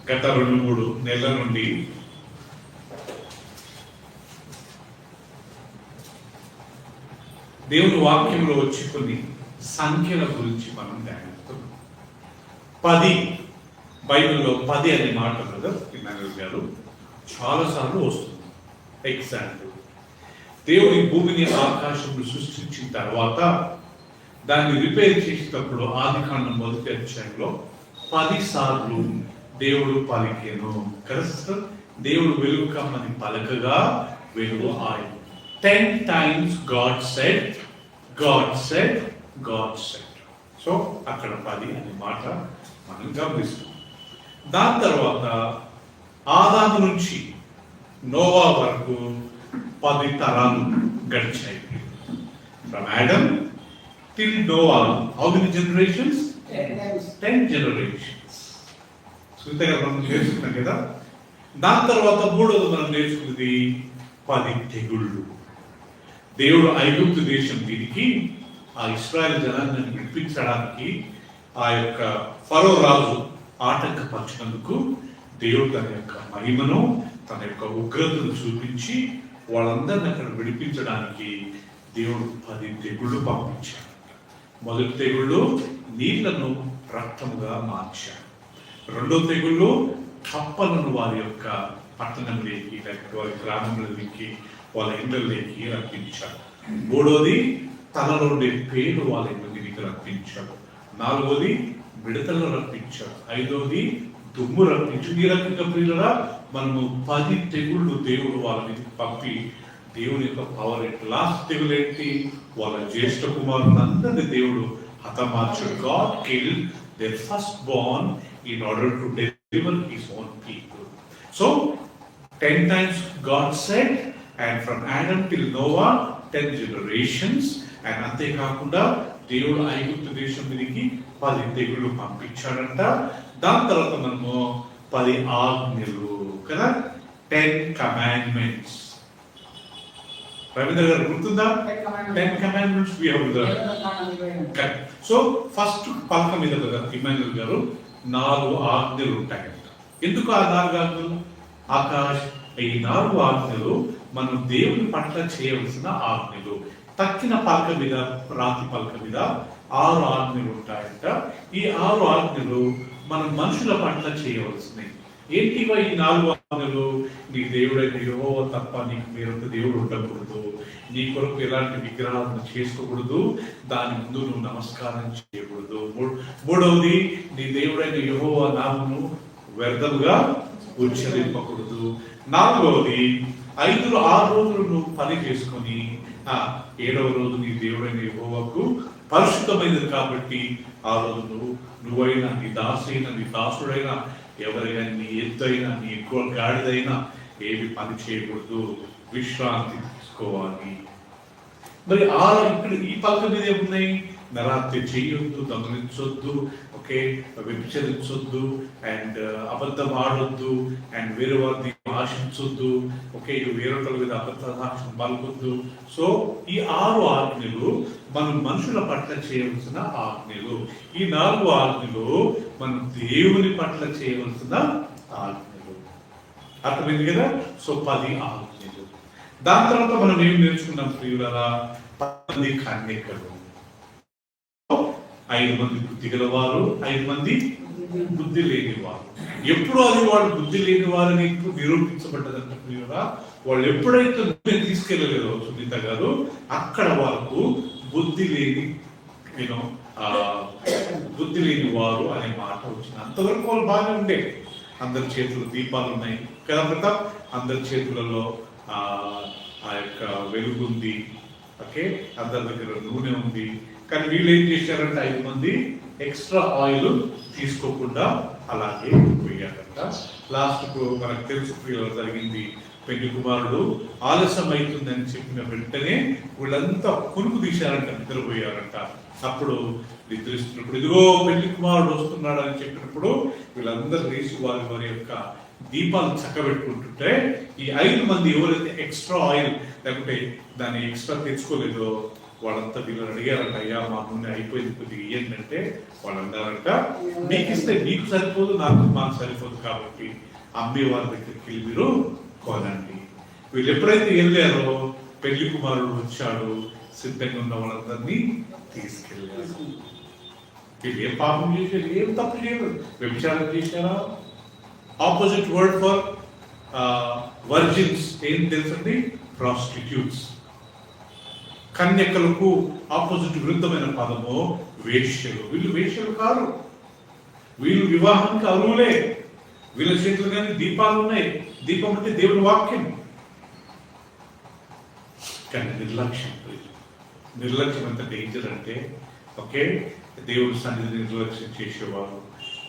గత 2-3 నెలల నుండి దేవుని వాక్యంలో వచ్చి కొన్ని సంఖ్యల గురించి మనం ధ్యానిస్తున్నాం. 10 బైబిల్లో 10 అనే మాట కదా ఇమ్మాన్యుయల్ గారు చాలాసార్లు వస్తుంది. ఎగ్జాంపుల్, దేవుని భూమిని ఆకాశంలో సృష్టించిన తర్వాత దాన్ని రిపేర్ చేసేటప్పుడు ఆదికాండం 1వ అధ్యాయంలో 10 సార్లు దేవుడు పలికెను కదా. దేవుడు వెలుగు కమ్మని పలకగా వెలుగు ఆయన. 10 times God said, God said, God said. So అక్కడ 10 అనే మాట మనం గమనిస్తాం. దాని తర్వాత ఆదాము నుంచి నోవా వరకు 10 తరాలు గడిచాయి. From Adam till Noah, how many generations? 10 generations. సుందరగా మనం నేర్చుకున్నాం కదా. దాని తర్వాత మూడోది మనం నేర్చుకున్నది 10 తెగుళ్ళు. దేవుడు ఐగుప్తు దేశం తిరిగి ఆ ఇశ్రాయేలు జనాంగాన్ని విడిపించడానికి ఆ యొక్క ఫరో రాజు ఆటంకపరిచినందుకు దేవుడు తన యొక్క మహిమను, తన యొక్క ఉగ్రతను చూపించి వాళ్ళందరిని అక్కడ విడిపించడానికి దేవుడు 10 తెగుళ్ళు పంపించాడు. మొదటి తెగుళ్ళు నీళ్లను రక్తముగా మార్చాడు. రెండో తెగుళ్ళు కప్పలను వారి యొక్క పట్టణంలోకి, లేకపోతే వారి గ్రామంలోకి, వాళ్ళ ఇళ్ళలోకి రప్పించాడు. మూడోది తనలో ఉండే పేరు వాళ్ళ ఇంటికి రప్పించాడు. నాలుగోది విడతలను రప్పించాడు. ఐదోది దుమ్ము రప్పించు. ఈ రకంగా ప్రియులరా మనము 10 తెగుళ్ళు దేవుడు వాళ్ళ మీదకి పంపి దేవుని యొక్క పవర్ ఏంటి. లాస్ట్ తెగులు ఏంటి? వాళ్ళ జ్యేష్ఠ కుమారులందరినీ దేవుడు హతమార్చాడు. God killed their firstborn in order to deliver his own people. So 10 times God said, and from Adam till Noah 10 generations. and అంతేకాకుండా దేవుడు ఐగుప్తు దేశం మీదకి 10 తెగుళ్ళు పంపించాడంట. దాని తర్వాత మనము 10 ఆజ్ఞలు కదా, 10 commandments. రవీంద్ర గారు గుర్తుందా? 10 commandments we have learned. So first పలక మీద కదా ఇమ్మాన్యుయల్ గారు 4 ఆజ్ఞలు ఉంటాయంట. ఎందుకు ఆ 4 ఆజ్ఞలు? ఈ 4 ఆజ్ఞలు మనం దేవుని పట్ల చేయవలసిన ఆజ్ఞలు. తక్కిన పలక మీద, రాతి పలక మీద 6 ఆజ్ఞలు ఉంటాయంట. ఈ 6 ఆజ్ఞలు మనం మనుషుల పట్ల చేయవలసినవి. ఏంటివా ఈ 4 ఆజ్ఞలు? నీ దేవుడైన యెహోవా తప్ప నీకు వేరొక దేవుడు ఉండకూడదు, నీ కొరకు ఎలాంటి విగ్రహాలను చేసుకోకూడదు, దాని ముందు నువ్వు నమస్కారం చేయకూడదు. మూడవది నీ దేవుడైన యెహోవా నామమును వ్యర్థముగా ఉచ్చరింపకూడదు. నాలుగవది 6 రోజులు నువ్వు పని చేసుకొని 7వ రోజు నీ దేవుడైన యెహోవాకు పరిశుద్ధమైనది కాబట్టి ఆ రోజు నువ్వైనా, నీ దాసైనా, నీ దాసుడైనా, ఎవరైనా, నీ ఎద్దైనా, నీ ఎక్కువ గాడిదైనా ఏమి పని చేయకూడదు, విశ్రాంతి తీసుకోవాలి. మరి ఇక్కడ ఈ పలక మీద ఏమున్నాయి? నరాత్రి చేయొద్దు, దొంగలించొద్దు, ఓకే, వ్యభిచరించొద్దు, అండ్ అబద్ధం ఆడొద్దు, అండ్ వేరే వారిని ఆశించొద్దు, ఓకే, వేరొకరి మీద అబద్ధ సాక్ష్యం పలకొద్దు. సో ఈ 6 ఆజ్ఞలు మనం మనుషుల పట్ల చేయవలసిన ఆజ్ఞలు. ఈ 4 ఆజ్ఞలు మనం దేవుని పట్ల చేయవలసిన ఆజ్ఞలు. అర్థమైంది కదా? సో 10 ఆజ్ఞలు. దాని తర్వాత మనం ఏం నేర్చుకున్నాం ప్రియులరా? 10 కన్యకలు. 5 మంది బుద్ధి గలవారు, 5 మంది బుద్ధి లేనివారు. ఎప్పుడు అది వాళ్ళు బుద్ధి లేని వారిని నిరూపించబడ్డదంట ప్రియులరా. వాళ్ళు ఎప్పుడైతే తీసుకెళ్ళలేదో సునీత గారు, అక్కడ వాళ్ళకు బుద్ధి లేని బుద్ధి లేని వారు అనే మాట వచ్చింది. అంతవరకు వాళ్ళు బాగానే ఉండే. అందరి చేతులు దీపాలు ఉన్నాయి కదా ప్రతాప్, అందరి చేతులలో ఆ యొక్క వెలుగు ఉంది, ఓకే, అందరి దగ్గర నూనె ఉంది. కానీ వీళ్ళు ఏం చేశారంటే 5 మంది ఎక్స్ట్రా ఆయిల్ తీసుకోకుండా అలాగే పోయారంట. లాస్ట్ కు మనకు తెలుసు జరిగింది. పెళ్లి కుమారుడు ఆలస్యం అవుతుందని చెప్పిన వెంటనే వీళ్ళంతా కునుకు తీశారంట, నిద్రపోయారంట. అప్పుడు నిద్రిస్తున్నప్పుడు ఇదిగో పెళ్లి కుమారుడు వస్తున్నాడు అని చెప్పినప్పుడు వీళ్ళందరూ లేచి వారి యొక్క దీపాలు చక్కబెట్టుకుంటుంటే ఈ 5 మంది ఎవరైతే ఎక్స్ట్రా ఆయిల్ లేకుంటే దాన్ని ఎక్స్ట్రా తెచ్చుకోలేదో వాళ్ళంతా వీళ్ళని అడిగారంట, అయ్యా మా నూనె అయిపోయింది కొద్దిగా ఇయ్యండి. వాళ్ళు అన్నారంట, మీకు ఇస్తే మీకు సరిపోదు, మాకు సరిపోదు, కాబట్టి అమ్మే వారి దగ్గరికి వెళ్ళి మీరు కొనండి. వీళ్ళు ఎప్పుడైతే వెళ్ళారో పెళ్లి కుమారుడు వచ్చాడు, సిద్ధంగా ఉన్న వాళ్ళందరినీ తీసుకెళ్ళారు. వీళ్ళు ఏం పాపం చేశారు, ఏం తప్పు చేయరు, వ్యభిచారం చేశారా? ఆపోజిట్ వర్డ్ ఫర్ వర్జిన్స్ ఏం తెలుసండి? ప్రాస్టిట్యూట్స్. కన్యకలకు ఆపోజిట్ విరుద్ధమైన పదము వేశ్యలు. వీళ్ళు వేశ్యలు కాదు, వీళ్ళు వివాహానికి అరువులే. వీళ్ళ చేతులు కానీ దీపాలు ఉన్నాయి. దీపం అంటే దేవుని వాక్యం. కానీ నిర్లక్ష్యం ఎంత డేంజర్ అంటే, ఓకే, దేవుడి సన్నిధిని నిర్లక్ష్యం చేసేవారు,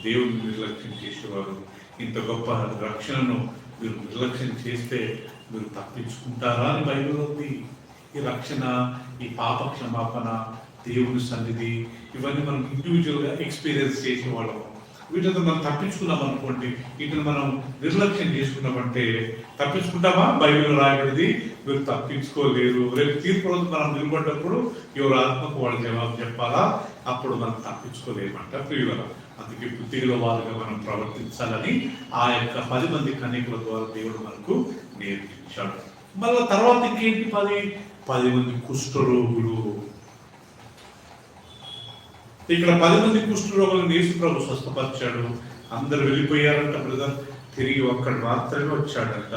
దేవుడిని నిర్లక్ష్యం చేసేవారు. ఇంత గొప్ప రక్షణను మీరు నిర్లక్ష్యం చేస్తే మీరు తప్పించుకుంటారా అని బైబిల్ ఉంది. ఈ రక్షణ, ఈ పాప క్షమాపణ, దేవుని సన్నిధి, ఇవన్నీ మనం ఇండివిజువల్గా ఎక్స్పీరియన్స్ చేసేవాళ్ళము. వీటితో మనం తప్పించుకున్నాం అనుకోండి, వీటిని మనం నిర్లక్ష్యం చేసుకున్నామంటే తప్పించుకుంటామా? బైబిల్ రాయబడింది, మీరు తప్పించుకోలేరు. రేపు తీర్పు రోజు మనం నిలబడ్డప్పుడు ఎవరు ఆత్మకు వాళ్ళు జవాబు చెప్పాలా, అప్పుడు మనం తప్పించుకోలేమంట ప్రియుల. అందుకే బుద్ధిగల వారుగా మనం ప్రవర్తించాలని ఆ యొక్క 10 మంది కన్యకుల ద్వారా దేవుడు మనకు నేర్పించాడు. మళ్ళీ తర్వాత ఇంకేంటి? 10 మంది కుష్ఠరోగులు. ఇక్కడ 10 మంది కుష్ఠరోగులను యేసు ప్రభు స్వస్థపరిచాడు. అందరు వెళ్ళిపోయారంట బ్రదర్. తిరిగి ఒక్కడు మాత్రమే వచ్చాడంట.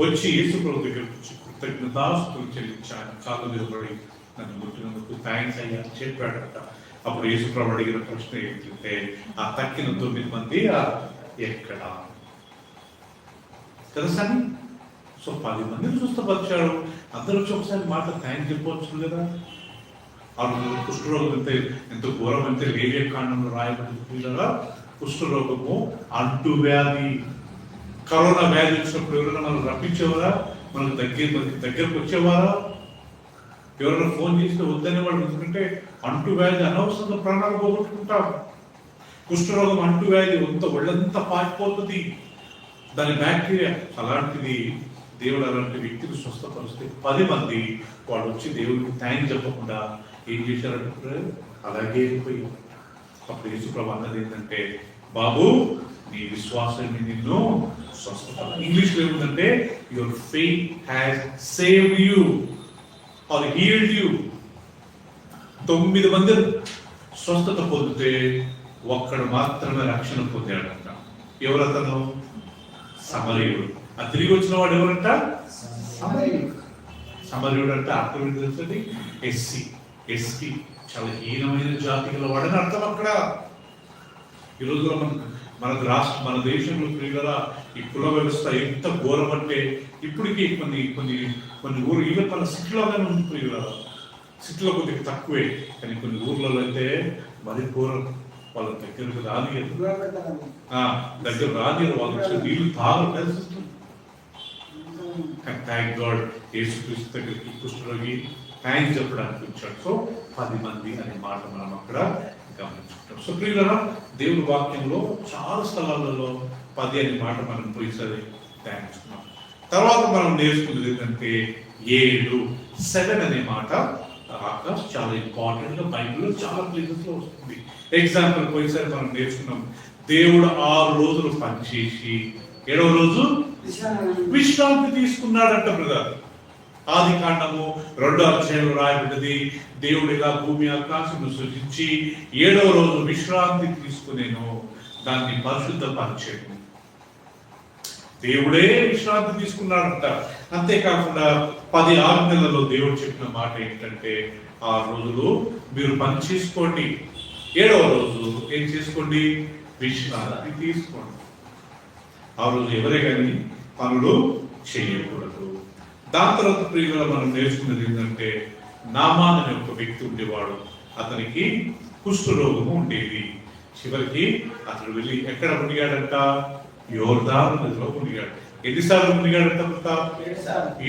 వచ్చి యేసు ప్రభు దగ్గరకు వచ్చి కృతజ్ఞతాస్తుతులు చెల్లించాడు. కాళ్ళు మీద పడి నన్ను ముట్టినందుకు థ్యాంక్స్ అయ్యా చెప్పాడంట. అప్పుడు యేసు ప్రభు అడిగిన ప్రశ్న ఏంటంటే, ఆ తక్కిన 9 మంది ఎక్కడ తెలుసా? సో 10 మందిని స్వస్థపరిచాడు. అందరూ వచ్చి ఒకసారి మాట థ్యాంక్స్ చెప్పవచ్చు కదా. కుష్ఠరోగం ఎంత ఘోరం అంటే లేవియ కాండంలో రాయబడిన కుష్ఠరోగము అంటువ్యాధి. కరోనా వ్యాధి వచ్చినప్పుడు ఎవరైనా మనం రప్పించేవారా? మనకు దగ్గరకు వచ్చేవారా? ఎవరైనా ఫోన్ చేస్తే వద్దనే వాళ్ళు. ఎందుకంటే అంటువ్యాధి అనవసరంగా ప్రాణాలు పోగొట్టుకుంటాం. కుష్ఠరోగం అంటువ్యాధి ఒళ్ళంతా పాకిపోతుంది, దాని బ్యాక్టీరియా. అలాంటిది దేవుడు అలాంటి వ్యక్తిని స్వస్థపరిస్తే 10 మంది వాళ్ళు వచ్చి దేవుడికి థ్యాంక్స్ చెప్పకుండా ఏం చేశారంటే అలాగే వెళ్ళిపోయారు. అప్పుడు యేసు ప్రభు అన్నది ఏంటంటే, బాబు నీ విశ్వాసం నిన్ను స్వస్థత. ఇంగ్లీష్లో ఏముందంటే, your faith has saved you or healed you. 9 మంది స్వస్థత పొందితే ఒక్కడు మాత్రమే రక్షణ పొందాడంట. ఎవరతను? సమరయుడు. ఆ తిరిగి వచ్చిన వాడు ఎవరంట? సమరయుడు అంటే అర్థం ఏంటి తెలుసండి? ఎస్టీ, చాలా హీనమైన జాతి గల వాడని అర్థం. అక్కడ ఈ రోజులో మన దేశంలో ప్రియులరా ఈ కుల వ్యవస్థ ఎంత ఘోరం అంటే, ఇప్పటికీ కొన్ని ఊరు ఈవెన్ మన సిటీలోనే ఉంది ప్రియులరా. సిటీలో కొద్దిగా తక్కువే, కానీ కొన్ని ఊర్లలో అయితే మరి ఘోరం. వాళ్ళ దగ్గరకు రాని వాళ్ళు నీళ్లు తాగరు. థ్యాంక్ గాడ్ యేసుక్రీస్తు దగ్గరికి కుష్ఠరోగి థ్యాంక్స్ చెప్పడానికి వచ్చాడు. సో 10 మంది అనే మాట మనం అక్కడ గమనించుకుంటాం. సో ప్రియులరా, దేవుని వాక్యంలో చాలా స్థలాలలో 10 అనే మాట మనం పోయిసరి ధ్యానించుకున్నాం. తర్వాత మనం నేర్చుకున్నది ఏంటంటే 7 అనే మాట చాలా ఇంపార్టెంట్ గా బైబిల్లో చాలా ప్లేసెస్ లో వస్తుంది. ఎగ్జాంపుల్ పోయిసరి మనం నేర్చుకున్నాం, దేవుడు 6 రోజులు పనిచేసి 7వ రోజు విశ్రాంతి తీసుకున్నాడంట బ్రదర్. ఆది కాండము 2వ అధ్యాయంలో రాయబడ్డది, దేవుడు ఇలా భూమి ఆకాశం సృజించి 7వ రోజు విశ్రాంతి తీసుకునేను, దాన్ని పరిశుద్ధపరిచేను. దేవుడే విశ్రాంతి తీసుకున్నాడంట. అంతేకాకుండా 10 ఆజ్ఞలలో దేవుడు చెప్పిన మాట ఏంటంటే, 6 రోజులు మీరు పని చేసుకోండి, 7వ రోజు ఏం చేసుకోండి? విశ్రాంతి తీసుకోండి. ఆ రోజు ఎవరే కానీ పనులు చేయకూడదు. దాని తర్వాత ప్రియుల మనం నేర్చుకున్నది ఏంటంటే, నామాన్ అనే ఒక వ్యక్తి ఉండేవాడు. అతనికి కుష్ఠరోగము ఉండేది. చివరికి అతడు వెళ్ళి ఎక్కడ మునిగాడంట? యోర్దాను నదిలో మునిగాడు. ఎన్నిసార్లు మునిగాడంట?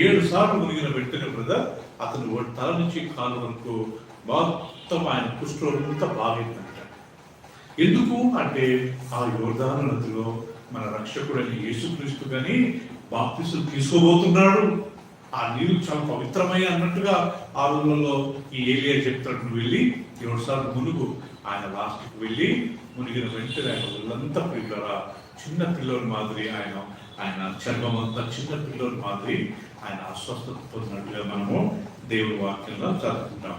7 సార్లు మునిగిన వెంటనే బ్రదర్ అతను తల నుంచి కాలు వరకు మొత్తం ఆయన కుష్ఠరోగం అంతా బాగైందంట. ఎందుకు అంటే, ఆ యోర్దాను నదిలో మన రక్షకుడైన యేసుక్రీస్తు గాని బాప్తిసం తీసుకోబోతున్నాడు. ఆ నీరు చాలా పవిత్రమై అన్నట్టుగా ఆ రోజులలో ఈ ఏలియా చెప్తాడు, నువ్వు వెళ్ళి 7 సార్లు మునుగు. ఆయన లాస్ట్కి వెళ్ళి మునిగిన వెంటనే ఆయన ఒళ్ళంతా పిల్లరా చిన్న పిల్లల మాదిరి ఆయన చర్మం అంతా చిన్న పిల్లల మాదిరి ఆయన అస్వస్థత పొందినట్టుగా మనము దేవుని వాక్యంలో చదువుకుంటాం.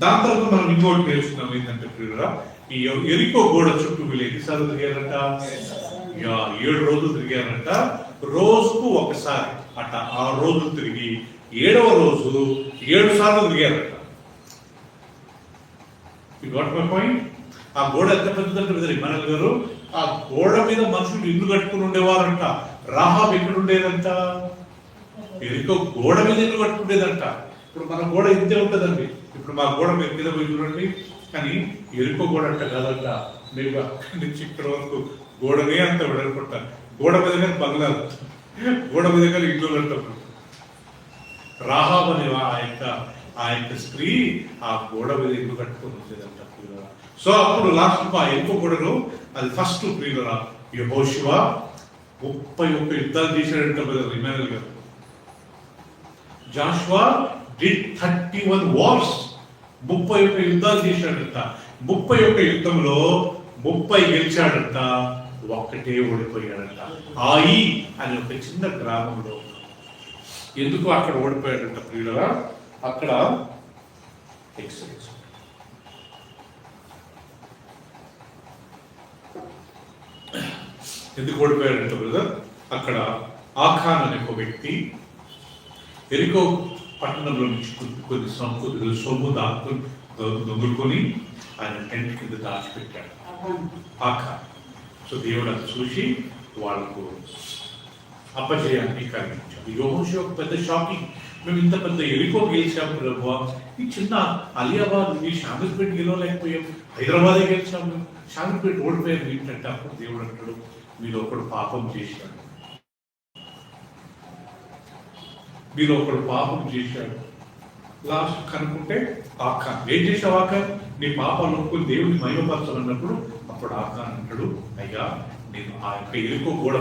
దాని తర్వాత మనం ఇంకోటి నేర్చుకున్నాం ఏంటంటే పిల్లరా, ఈ ఎరికో గోడ చుట్టూ వీళ్ళు ఎన్నిసార్లు తిరిగారంట? 7 రోజులు తిరిగారంట. రోజుకు ఒకసారి అట 6 రోజులు తిరిగి 7వ రోజు 7 సార్లు తిరిగారంట. You got my point? ఆ గోడ ఎంత పెద్దదంటే ఇమ్మానుయేల్ గారు, ఆ గోడ మీద మనుషులు ఇల్లు కట్టుకుని ఉండేవారంట. రాహాబు ఎక్కడ ఉండేదంట? ఎరికో గోడ మీద ఇల్లు కట్టుకుండేదంట. ఇప్పుడు మన గోడ ఇంతే ఉంటుందండి. ఇప్పుడు మా గోడ మీద పోయి చూడండి, కానీ ఎరుకో గోడ అంట కాదంట. మీరు అక్కడి నుంచి ఇక్కడ వరకు గోడనే అంత వెడల్పుంటారు. గోడ మీద కానీ బంగ్లాలు, గోడ మీద కానీ ఇల్లు అంటారు. రాహాబు అనే ఆ యొక్క స్త్రీ ఆ గోడ మీద ఇల్లు కట్టుకొని వచ్చేదంట. సో అప్పుడు లాస్ట్ ఆ ఎరుకో గోడను అది ఫస్ట్ ప్రియులరా యెహోషువ 31 యుద్ధాలు చేశాడంట ఇమ్మానుయేల్ గారు. జాషువా did 31 wars, 31 యుద్ధాలు చేశాడంట. 31 యుద్ధంలో 30 గెలిచాడంట, ఒక్కటే ఓడిపోయాడంట. ఆయి అనే ఒక చిన్న గ్రామంలో. ఎందుకు అక్కడ ఓడిపోయాడంట ప్రియులరా? అక్కడ ఎందుకు ఓడిపోయాడంట బ్రదర్? అక్కడ ఆఖాన్ అనే ఒక వ్యక్తి ఎరికో పట్టణంలో నుంచి కొద్ది సొమ్ము దొంగులుకొని ఆయన టెంట్ కింద దాచిపెట్టాడు ఆఖాన్. సో దేవుడు అది చూసి వాళ్ళకు అపజయాన్ని కలిగించాడు. యెహోషువ ఒక పెద్ద షాకింగ్, మేము ఇంత పెద్ద ఎరికో గెలిచాము ప్రభువా, ఈ చిన్న అలియాబాద్ ఈ షామీర్పేట గెలవలేకపోయాం, హైదరాబాదే గెలిచాము, షామీర్పేట ఓడిపోయాము ఏంటంటే అప్పుడు దేవుడు అంటాడు, మీరు ఒకడు పాపం చేశాడు, మీరు ఒకడు పాపం చేశాడు. లాస్ట్ కనుక్కుంటే ఆఖాన్ ఏం చేసావు? ఆఖాన్ నీ పాపాలు ఒప్పుకొని దేవుడిని మహిమపరచాలన్నప్పుడు అప్పుడు ఆఖాన్ అంటాడు, అయ్యా నేను ఆ యొక్క ఎరుకో గోడ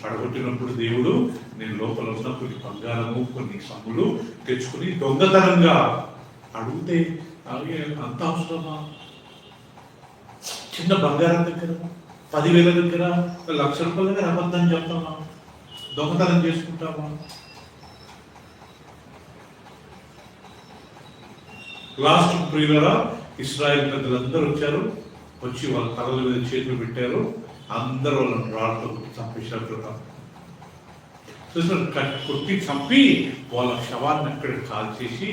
పడగొట్టినప్పుడు దేవుడు నేను లోపల ఉన్న కొన్ని బంగారము కొన్ని సమ్ములు తెచ్చుకుని దొంగతనంగా అడిగితే అంత అవసరమా? చిన్న బంగారం దగ్గర 10,000 దగ్గర 1,00,000 రూపాయల దగ్గర అబద్ధం చెప్తామా? దొంగతనం చేసుకుంటామా? లాస్ట్ ప్రియులరా ఇశ్రాయేల్ పెద్దలందరూ వచ్చారు, వచ్చి వాళ్ళ తలల మీద చేతులు పెట్టారు, అందరూ వాళ్ళని రాళ్ళతో చంపేశారు. కొట్టి చంపి వాళ్ళ శవాన్ని అక్కడ కాల్చేసి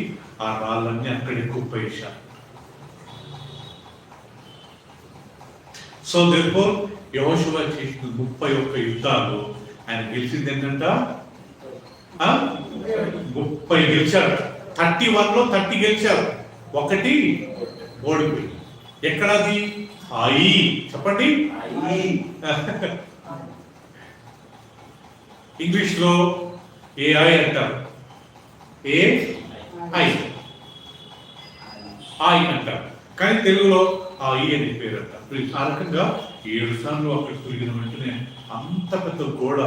ఆ రాళ్ళన్నీ అక్కడే కుప్పేశారు. సో దేర్ఫోర్ యెహోషువ చేసిన 31 యుద్ధాలు ఆయన గెలిచింది ఏంటంట? 30 గెలిచారు. 31లో 30 గెలిచారు, 1 ఓడిపోయి. ఎక్కడది? ఆయి. చెప్పండి. ఇంగ్లీష్ లో AI అంటారు, AI అంటారు, కానీ తెలుగులో ఆయి అనే పేరు అంటారు. ఆ రకంగా 7 సార్లు అక్కడ తిరిగిన వెంటనే అంత పెద్ద గోడ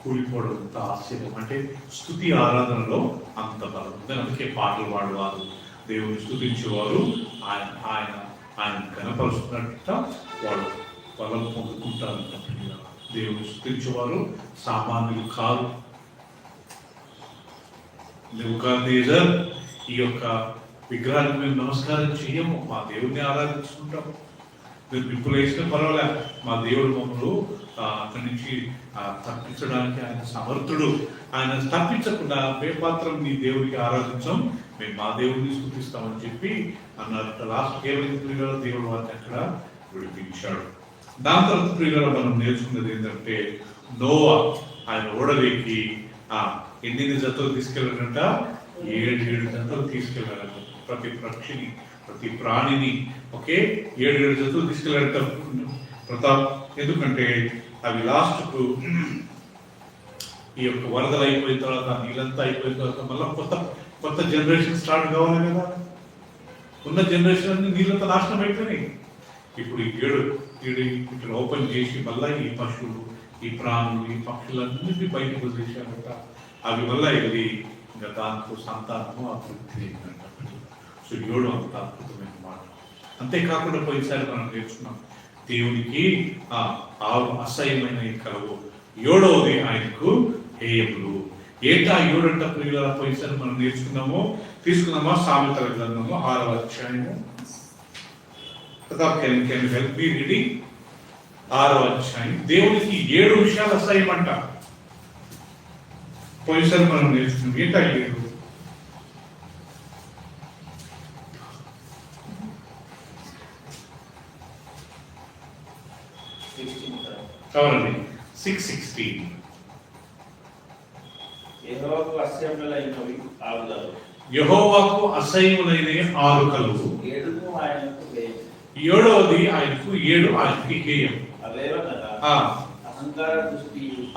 కూలిపోవడం అంత ఆశ్చర్యం. అంటే స్తుతి ఆరాధనలో అంత బలం ఉంది. అందుకే పాటలు పాడేవారు, దేవుని స్తుతించేవారు, ఆయన కనపరుస్తున్నట్ట వాళ్ళు బలం పొందుకుంటారంట. దేవుని స్తుతించేవారు సామాన్యులు కాదు. నెబుకద్నెజర్ ఈ యొక్క విగ్రహానికి మేము నమస్కారం చేయము, మా దేవుడిని ఆరాధించుకుంటాము, మీరు నిప్పులు వేసినా పర్వాలే, మా దేవుడు మమ్మల్ని అక్కడి నుంచి తప్పించడానికి ఆయన సమర్థుడు, ఆయన తప్పించకుండా మేము మాత్రం నీ దేవుడికి ఆరాధించాం, మేము మా దేవుడిని స్తుతిస్తామని చెప్పి అన్నారు. లాస్ట్ ఏమైంది ప్రియుల? దేవుడు వారిని అక్కడ విడిపించాడు. దాని తర్వాత ప్రియుల మనం నేర్చుకున్నది ఏంటంటే నోవా ఆయన ఓడలేకి ఎన్ని జతలు తీసుకెళ్ళాడంట? 7 జతలు తీసుకెళ్ళాలంట. ప్రతి పక్షిని ప్రతి ప్రాణిని 7 జతలు తీసుకెళ్ళాడంట ప్రతాప్. ఎందుకంటే అవి లాస్ట్కు ఈ యొక్క వరదలు అయిపోయిన తర్వాత నీళ్ళంతా అయిపోయిన తర్వాత మళ్ళీ కొత్త జనరేషన్ స్టార్ట్ కావాలి కదా. ఉన్న జనరేషన్ అన్ని నీళ్ళంతా నాశనం అయిపోయినాయి. ఇప్పుడు ఈ 7 ఇక్కడ ఓపెన్ చేసి మళ్ళీ ఈ పశువులు ఈ ప్రాణులు ఈ పక్షులన్నింటినీ బయటకు వదిలేశారట. అవి వల్ల వెళ్ళి ఇంకా దాంట్లో సంతానము అభివృద్ధి అయిందంట. సో 7 అంత అద్భుతమైన మాట. అంతేకాకుండా పోయినసారి మనం నేర్చుకున్నాం దేవునికి 6 అసహ్యమైనవి కలవు, 7వది ఆయనకు హేయములు. ఏంటా 7 అంట ప్రియులారా? పోయినసారి మనం నేర్చుకున్నాము, తీసుకున్నామా? సామెతల గ్రంథము 6వ అధ్యాయము. హెల్ప్ మీ రీడింగ్ 6వ అధ్యాయం. దేవునికి 7 విషయాలు అసహ్యమంట. పోయినసారి మనం నేర్చుకున్నాం. ఏంటా 7? అవునండి, 6:16. యెహోవాకు అసహ్యములైన 6 కలువు, 7వది ఆయనకు 7 ఆయనకి హేయం.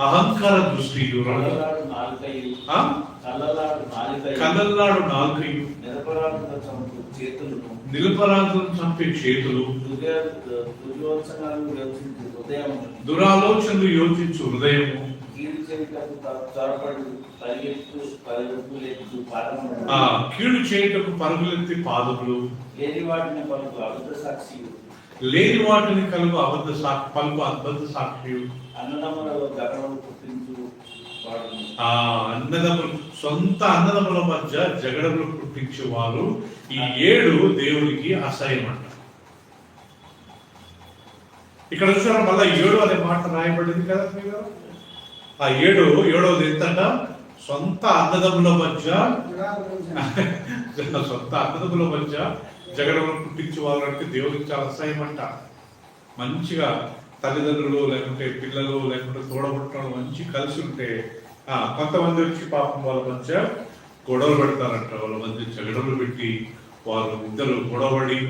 అహంకార దృష్టియు, కళ్ళలాడు నాలుకయు, నిరపరాధులను చంపే చేతులు, దురాలోచనలు యోచించు హృదయము, కీడు చేయుటకు పరుగులెత్తి పాదములు, లేని వాటిని కలుగు అబద్ధ సాక్షి, అన్నదమ్ములు, సొంత అన్నదమ్ముల మధ్య జగడములు పుట్టించేవారు. ఈ 7 దేవునికి అసహ్యం అంట. ఇక్కడ చూసారా మళ్ళా 7 అనే మాట రాయబడింది కదా మీరు. ఆ 7వది ఎంతంట? సొంత అన్నదమ్ముల మధ్య జగడములు పుట్టించే వాళ్ళు అంటే దేవునికి చాలా అసహ్యం అంట. మంచిగా తల్లిదండ్రులు లేకుంటే పిల్లలు లేకుంటే తోడబుట్టిన మంచి కలిసి ఉంటే కొంతమంది వచ్చి పాపం వాళ్ళ మధ్య గొడవలు పెడతారంట. వాళ్ళ మధ్య జగడలు పెట్టి వాళ్ళు ఇద్దరు గొడవడి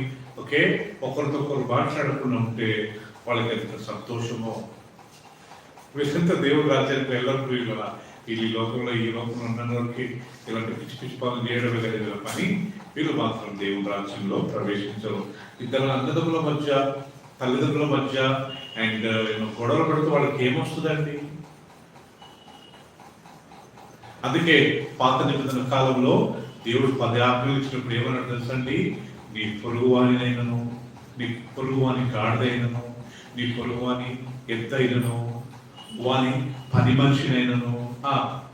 ఒకరితో ఒకరు మాట్లాడకుండా ఉంటే వాళ్ళకి ఎంత సంతోషమో. వీళ్ళంతా దేవుడు రాజ్యానికి వెళ్ళరు. ఈ లోకంలో ఉన్నవారికి ఇలాంటి పిచ్చి పిచ్చి పనులు చేయడం కలిగిన పని, వీళ్ళు మాత్రం దేవుడు రాజ్యంలో ప్రవేశించరు. ఇద్దరు అన్నదమ్ముల మధ్య తల్లిదండ్రుల మధ్య అండ్ గొడవలు పెడితే వాళ్ళకి ఏమొస్తుందండి? అందుకే పాత నిబంధన కాలంలో దేవుడు 10 ఆజ్ఞలు ఇచ్చినప్పుడు ఏమన్నా తెలుసండి? నీ పొరుగువానినైనను, నీ పొరుగువాని గాడిదైనను, నీ పొరుగువాని ఎద్దైనను, వాని పని మనిషినైనను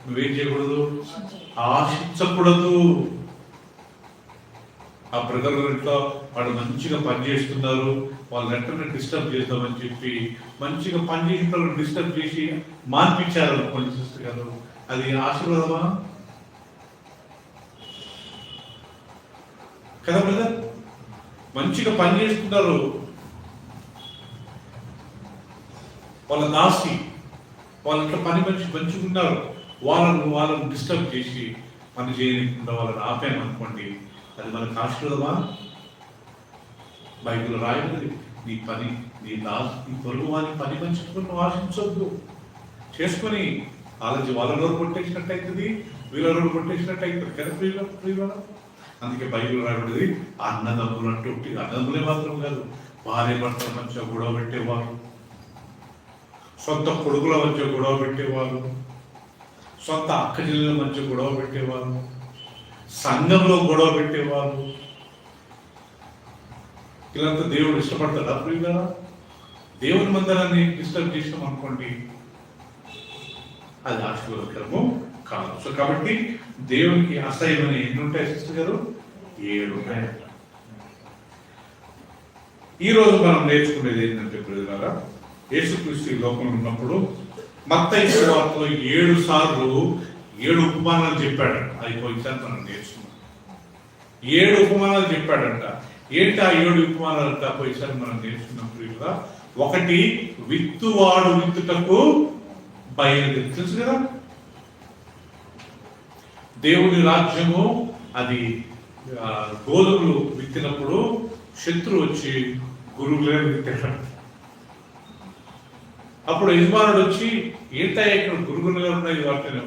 నువ్వేం చేయకూడదు? ఆశించకూడదు. ఆ బ్రదర్ ఇంట్లో వాళ్ళు మంచిగా పని చేస్తున్నారు, వాళ్ళు వెంటనే డిస్టర్బ్ చేద్దామని చెప్పి మంచిగా పని చేసిన వాళ్ళు డిస్టర్బ్ చేసి మార్పించారు అనుకోండి సిస్టర్ గారు, అది ఆశీర్వాదమా కదా బ్రదర్? మంచిగా పని చేస్తున్నారు, వాళ్ళ దాసి వాళ్ళ పని మంచిగా ఉన్నారు, వాళ్ళను డిస్టర్బ్ చేసి పని చేయకుండా వాళ్ళని ఆపామనుకోండి, అది మనకు ఆశీర్వాదమా? బైబిల్ రాయబడింది, నీ పొరుగు వాని పని మంచిగా ఆశించొద్దు. చేసుకొని వాళ్ళ నోరు కొట్టేసినట్టు అవుతుంది, వీళ్ళ నోరు కొట్టేసినట్టు అవుతుంది కదా ప్రియుల. అందుకే బైబిల్ రాయబడింది, అన్నదమ్ములు అంటే అన్నదమ్ములే మాత్రం కాదు, భార్య భర్తల మధ్య గొడవ పెట్టేవారు, సొంత కొడుకుల మధ్య గొడవ పెట్టేవారు, సొంత అక్క చెల్లెల మధ్య గొడవ పెట్టేవారు, సంఘంలో గొడవ పెట్టేవారు. ఇలాంతా దేవుడు ఇష్టపడతాడా ప్రియుల? దేవుని మందిరాన్ని డిస్టర్బ్ చేసినాం అనుకోండి, అది ఆశీర్వాదకరము కాదు. సో కాబట్టి దేవునికి అసహ్యమైన ఎన్ని ఉంటాయి సిస్టర్ గారు? 7 ఉంటాయి. ఈరోజు మనం నేర్చుకునేది ఏంటంటే ప్రియులారా, యేసుక్రీస్తు ఈ లోకంలో ఉన్నప్పుడు మత్తయి సువార్తలో 7 సార్లు 7 ఉపమానాలు చెప్పాడంట. అది పోయినసారి మనం నేర్చుకున్నాం. 7 ఉపమానాలు చెప్పాడంట. ఏంటి ఆ 7 ఉపమానాలు అంట? పోయినసారి మనం నేర్చుకున్నాం ప్రియులారా. 1, విత్తువాడు విత్తుటకు బయలుదేరి, తెలుసు కదా, దేవుని రాజ్యము అది గోధుమలు విత్తినప్పుడు శత్రువు వచ్చి గురువులే విత్తాడు. అప్పుడు యజమానుడు వచ్చి ఏంటయ్యా ఇక్కడ గురుగులుగా ఉన్నాయి వాటిని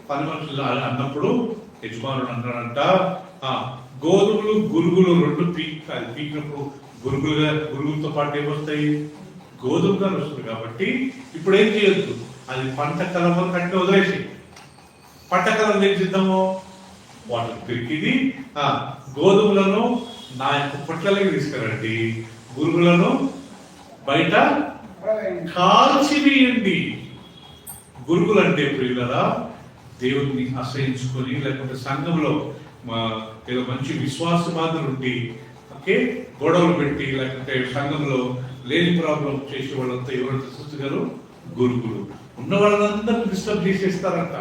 పని మనుషులు అన్నప్పుడు యజమానుడు అన్నాడంట, గోధుమలు గురుగులు 2 పీకినప్పుడు గురుగులతో పాటు ఏమొస్తాయి? గోధుమగా వస్తుంది. కాబట్టి ఇప్పుడు ఏం చేయొద్దు, అది పంట కలమని కట్టి వదిలేసి పట్టకలను ఏం చేద్దాము, వాటిని పిరికిది గోధుమలను నా యొక్క పొట్లలోకి తీసుకురండి, గురుగులను బయట కాల్చివేయండి. గురుగులు అంటే ప్రియులరా దేవుడిని ఆశ్రయించుకొని లేకపోతే సంఘంలో ఏదో మంచి విశ్వాస బాధలు ఉండి గొడవలు పెట్టి లేకపోతే సంఘంలో లేని ప్రాబ్లం చేసే వాళ్ళంతా ఎవరంతా చూసగలరు, గురుగులు ఉన్న వాళ్ళందరూ డిస్టర్బ్ చేసేస్తారంట.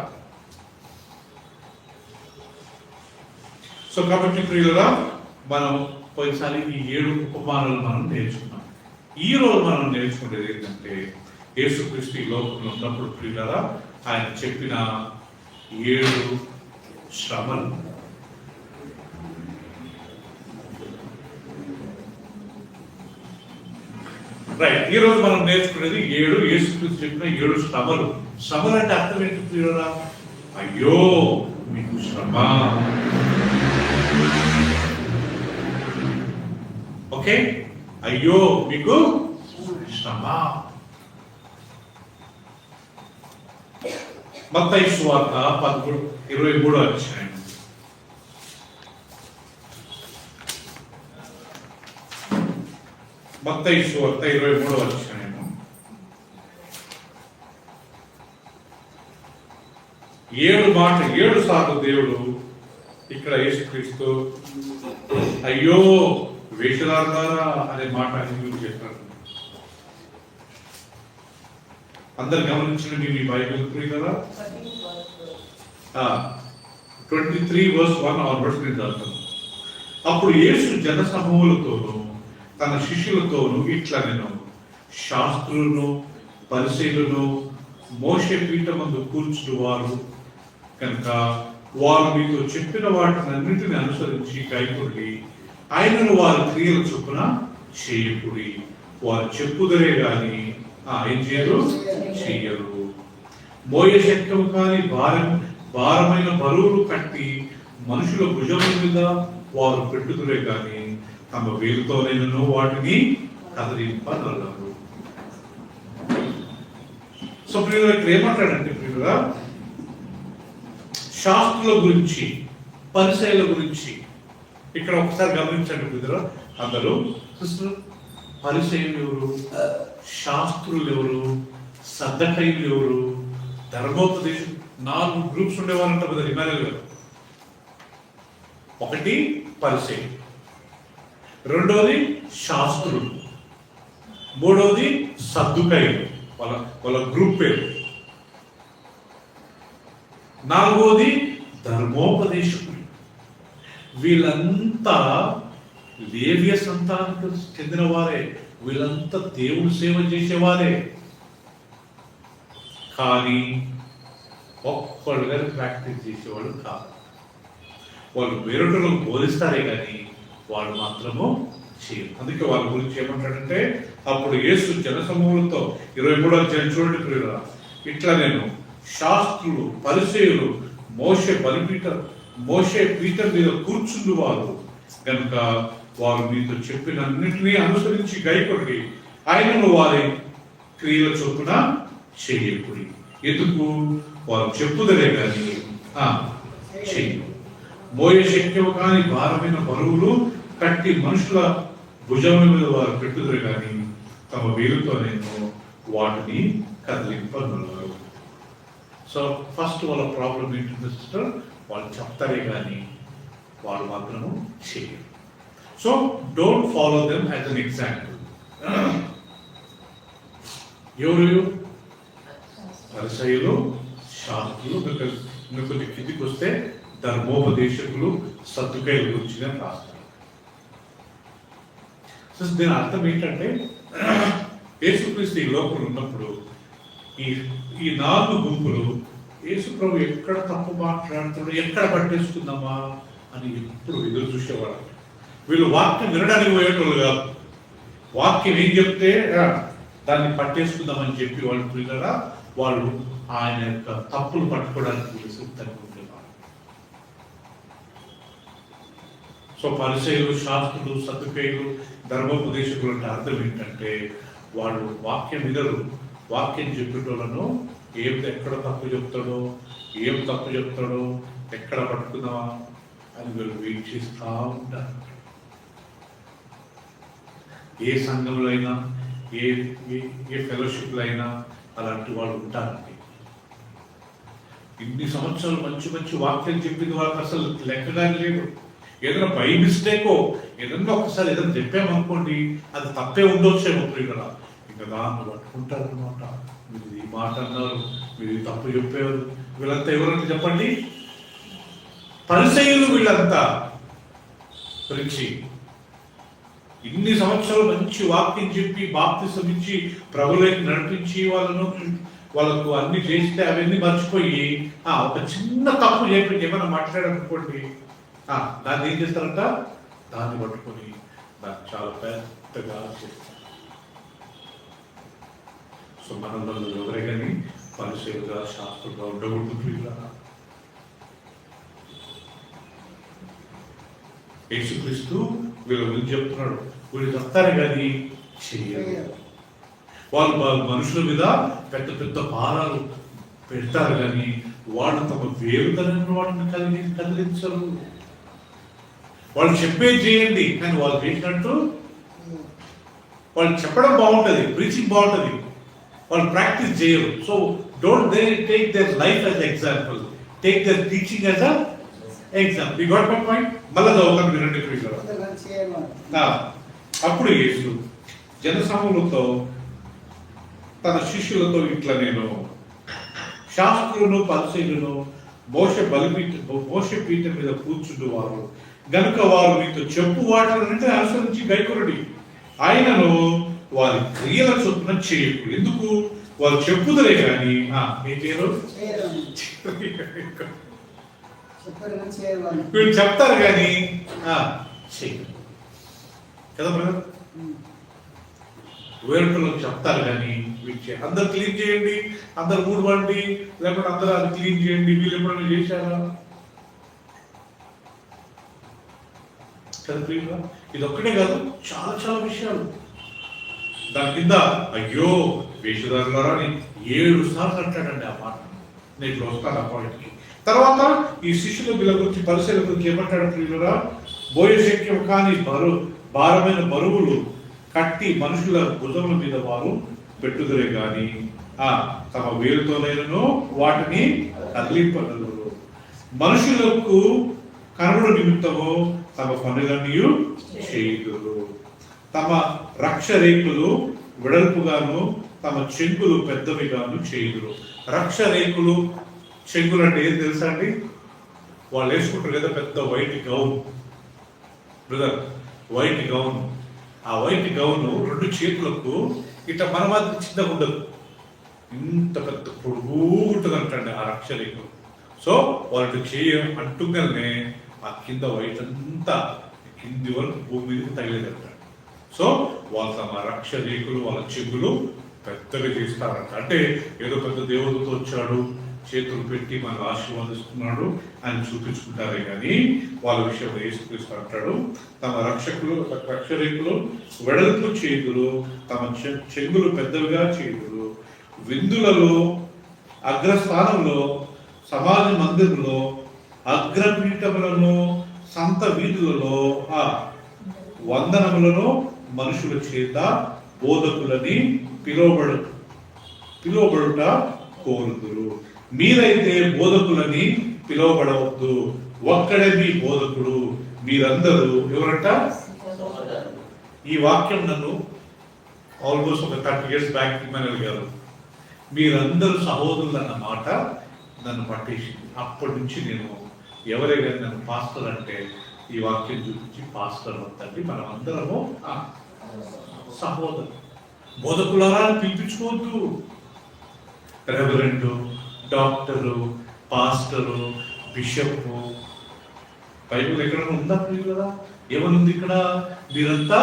సో కాబట్టి ప్రియులరా మనం పోయినసారి ఈ 7 ఉపమానాలు మనం నేర్చుకున్నాం. ఈ రోజు మనం నేర్చుకునేది ఏంటంటే యేసుక్రీస్తు ఈ లోకంలో ఉన్నప్పుడు ప్రియులరా ఆయన చెప్పిన 7 శ్రమలు. రైట్, ఈ రోజు మనం నేర్చుకునేది 7 యేసుక్రీస్తు చెప్పిన 7 శ్రమలు. శ్రమలు అంటే అర్థం ఏంటి ప్రియులరా? అయ్యో మీకు శ్రమ, ఓకే, అయ్యో మీకు శ్రమ. మత్తయి సువార్త 23వ అధ్యాయం. మత్తయి సువార్త 23వ అధ్యాయం. ఏడు సార్లు దేవుడు ఇక్కడ యేసుక్రీస్తు అయ్యో వేషధారులారా అనే మాట యూజ్ చేస్తారు. అందరు గమనించిన మీ బైబిల్ కదా 23:1 ఆన్వర్డ్స్ నేను చదువుతాను. అప్పుడు యేసు జన సమూహలతోనూ తన శిష్యులతోనూ ఇట్లా నేను శాస్త్రులను పరిశీలను మోషే పీఠమందు కూర్చుని వారు కనుక వారు మీతో చెప్పిన వాటినన్నింటిని అనుసరించి కైకొండి, ఆయనను వారి క్రియల చొప్పున చేయకుడి. వారు చెప్పుదరే గాని ఏం చేయరు, చెయ్యరు. మోయే శక్యం కాని భారమైన బరువులు కట్టి మనుషుల భుజముల మీద వారు పెట్టుదురే గాని తమ వేలుతోనైనను వాటిని కదిలింపగలరు. సో ప్రియుల ఇక్కడ ఏమంటాడంటే ప్రియుల శాస్త్రుల గురించి పరిచయాల గురించి ఇక్కడ ఒకసారి గమనించండి ప్రియుల. అందరూ పరిచయులు ఎవరు, శాస్త్రులు ఎవరు, సద్దకైలు ఎవరు, ధర్మోపదేశం 4 గ్రూప్స్ ఉండేవారంట కదా ఇమానుయేల్ గారు. ఒకటి పరిచయం, రెండోది శాస్త్రులు, మూడోది సద్దుకైలు వాళ్ళ గ్రూప్ పేరు, నాలుగోది ధర్మోపదేశకులు. వీళ్ళంతా లేవియ సంతానానికి చెందిన వారే, వీళ్ళంతా దేవుడు సేవ చేసేవారే. కానీ ఒక్కళ్ళు గారు ప్రాక్టీస్ చేసేవాళ్ళు కాదు. వాళ్ళు వేరొకరికి బోధిస్తారే కానీ వాళ్ళు మాత్రము చేయరు. అందుకే వాళ్ళ గురించి ఏమంటాడంటే అప్పుడు యేసు జనసమూహంతో 23వ అధ్యాయం చూడండి ప్రియులారా, ఇట్లా నేను శాస్త్రులు పరిసయ్యులు మోషే పీఠం మీద కూర్చుండు వారు కనుక వారు మీతో చెప్పినన్నింటినీ అనుసరించి గైకొండి, ఆయనను వారి క్రియల చొప్పున చేయకుడి. ఎందుకు? వారు చెప్పుదలే కానీ చెయ్యు. మోయ శక్యము కాని భారమైన బరువులు కట్టి మనుషుల భుజముల మీద వారు పెట్టుదరు కానీ తమ వేలుతోనేమో వాటిని కదిలింపగలరు. సో ఫస్ట్ వాళ్ళ ప్రాబ్లం ఏంటంటే సిస్టర్, వాళ్ళు చెప్తారే కానీ వాళ్ళు మాత్రము చేయరు. So don't follow them as an example. ఎవరు? పరిసయ్యులు, శాస్త్రులు, కొంచెం కిందికి వస్తే ధర్మోపదేశకులు, సద్దుకైల గురించి రాస్తారు. సో దీని అర్థం ఏంటంటే యేసుక్రీస్తు ఈ లోకంలో ఉన్నప్పుడు ఈ 4 గుంపులు యేసు ప్రభు ఎక్కడ తప్పు మాట్లాడుతున్నాడు, ఎక్కడ పట్టేసుకుందామా అని ఎప్పుడు ఎదురు చూసేవాడు. వీళ్ళు వాక్యం వినడానికి పోయేటోళ్ళు కాదు, వాక్యం ఏం చెప్తే దాన్ని పట్టేసుకుందామని చెప్పి వాళ్ళు పిల్లరా వాళ్ళు ఆయన యొక్క తప్పులు పట్టుకోవడానికి సూక్తంగా ఉండేవారు. సో పరిసయ్యులు, శాస్త్రులు, సద్దుకైలు, ధర్మోపదేశకులు అంటే అర్థం ఏంటంటే వాళ్ళు వాక్యం వినరు, వాక్యం చెప్పేటోళ్ళను ఎక్కడ తప్పు చెప్తాడో, ఏం తప్పు చెప్తాడో, ఎక్కడ పట్టుకుందామా అని వీళ్ళు వెయిట్ చేస్తూ ఉంటారు. ఏ సంఘంలో అయినా, ఏ ఏ ఫెలోషిప్లో అయినా అలాంటి వాళ్ళు ఉంటారండి. ఇన్ని సంవత్సరాలు మంచి మంచి వాక్యం చెప్పింది వాళ్ళకి అసలు లెక్కగా లేదు. ఏదైనా బై మిస్టేకో ఏదన్నా ఒకసారి ఏదైనా చెప్పామనుకోండి, అది తప్పే ఉండొచ్చేమో ఇక్కడ, ఇంకా దాన్ని పట్టుకుంటారు అనమాట. మీరు ఈ మాట అన్నారు, మీరు తప్పు చెప్పారు. వీళ్ళంతా ఎవరంటే చెప్పండి, పరిసయ్యులు. వీళ్ళంతా గురించి ఇన్ని సంవత్సరాలు మంచి వాక్యం చెప్పి బాప్తిసం ఇచ్చి ప్రభువులోకి నడిపించి వాళ్ళకు అన్ని చేస్తే అవన్నీ మర్చిపోయి ఒక చిన్న తప్పు చెప్పి ఏమైనా మాట్లాడాలనుకోండి, దాన్ని ఏం చేస్తారంట, దాన్ని పట్టుకొని దాన్ని చాలా పెద్దగా చేస్తారు. సో మనలో ఎవరే కానీ పరిశీలుగా శాస్త్రంగా ఉండకూడదు. యేసుక్రీస్తు వీళ్ళ గురించి చెప్తున్నాడు, వీళ్ళు చెప్తారే కానీ చెయ్యరు. వాళ్ళు మనుషుల మీద పెద్ద పెద్ద భారాలు పెడతారు కానీ వాళ్ళు తమ వేరుదనని వాటిని కదిలించరు. వాళ్ళు చెప్పేది చేయండి కానీ వాళ్ళు చేసినట్టు వాళ్ళు చెప్పడం బాగుంటుంది, ప్రీచింగ్ బాగుంటుంది, వాళ్ళు ప్రాక్టీస్ చేయరు. So don't they take their life as example, take their teaching as a example. You got my point? మళ్ళా చదువుతాను వినండి. అప్పుడు యేసు జనసమూహంతో తన శిష్యులతో ఇట్లా, నేను శాస్త్రులను పరిసయ్యులను మోషే పీఠం మీద కూర్చుంటువారు గనుక వారు మీతో చెప్పు వాటాలంటే అనుసరించి గైకొరడి, ఆయనను వారి క్రియల చొప్పున చేయకు. ఎందుకు? వాళ్ళు చెప్పుదలే కానీ ఏం చేయరు, వీళ్ళు చెప్తారు కానీ చేయరు కదా బ్రదర్. వేరొకరు చెప్తారు కానీ అందరు క్లీన్ చేయండి, అందరు మూడవండి, లేకపోతే అందరూ అది క్లీన్ చేయండి, వీళ్ళు ఎప్పుడైనా చేశారా కదా? ఇది ఒక్కటే కాదు, చాలా చాలా విషయాలు దాని కింద. అయ్యో వేషధారులారా అని 7 సార్లు అంటాడండి ఆ మాట. నేను వస్తాను ఆ పాయింట్కి. తర్వాత ఈ శిష్యుల వీళ్ళ గురించి పరిశీలన గురించి ఏమంటాడు ప్రియులరా, బోయశక్యం కానీ భారమైన బరువులు కట్టి మనుషుల భుజముల మీద వారు పెట్టుదలే గాని తమ వేలుతోనైనను వాటిని కదిలింపగలరు. మనుషులకు కనుగొన నిమిత్తము తమ పనులన్నీ చేయుదురు. తమ రక్ష రేకులు వెడల్పుగాను తమ చెంగులు పెద్దవిగాను చేయుదురు. రక్ష రేకులు చెంగులు అంటే ఏం తెలుసా అండి? వాళ్ళు వేసుకుంటారు కదా పెద్ద white gown brother, white gown. ఆ వైట్ గౌన్ 2 చేతులకు ఇట్లా మన మాత్రం చిన్నగా ఉండదు, ఇంత పెద్ద పొడుగు ఉంటుంది అంటండి ఆ రక్ష రేకులు. సో వాళ్ళు అంటుగానే ఆ కింద వైట్ అంతా కింది వరకు భూమి మీదకి తగిలేదంట. సో వాళ్ళ తమ రక్ష రేకులు వాళ్ళ చెంగులు పెద్దగా చేస్తారంట. అంటే ఏదో పెద్ద దేవుడితో వచ్చాడు, చేతులు పెట్టి మనకు ఆశీర్వాదిస్తున్నాడు అని చూపించుకుంటారే కానీ వాళ్ళ విషయంలో యేసుక్రీస్తు అంటాడు, తమ రక్ష రేకులు వెడల్పు చేతులు, తమ చెంగులు పెద్దవిగా చేతులు, విందులలో అగ్రస్థానంలో సమాజ మందిరంలో అగ్రపీఠములను సంత వీధులలో వందనములను మనుషుల చేత బోధకులని పిలువబడుట కోరుదురు. మీరైతే బోధకులని పిలువబడవద్దు, ఒక్కడే మీ బోధకుడు. మీరందరూ ఎవరంట? ఈ వాక్యం నన్ను ఆల్మోస్ట్ ఒక 30 years బ్యాక్ ఇమానుయల్ గారు, మీరందరూ సహోదరులు అన్న మాట నన్ను పట్టేసింది. అప్పటి నుంచి నేను ఎవరైనా నన్ను పాస్టర్ అంటే ఈ వాక్యం చూపించి పాస్టర్ అవుతండి, మనం అందరము సహోదరు. బోధకులారా పిలిపించుకోవద్దు. Reverend, doctor, pastor, bishop, Bible ఎక్కడైనా ఉందా కదా? ఏమనుంది ఇక్కడ? మీరంతా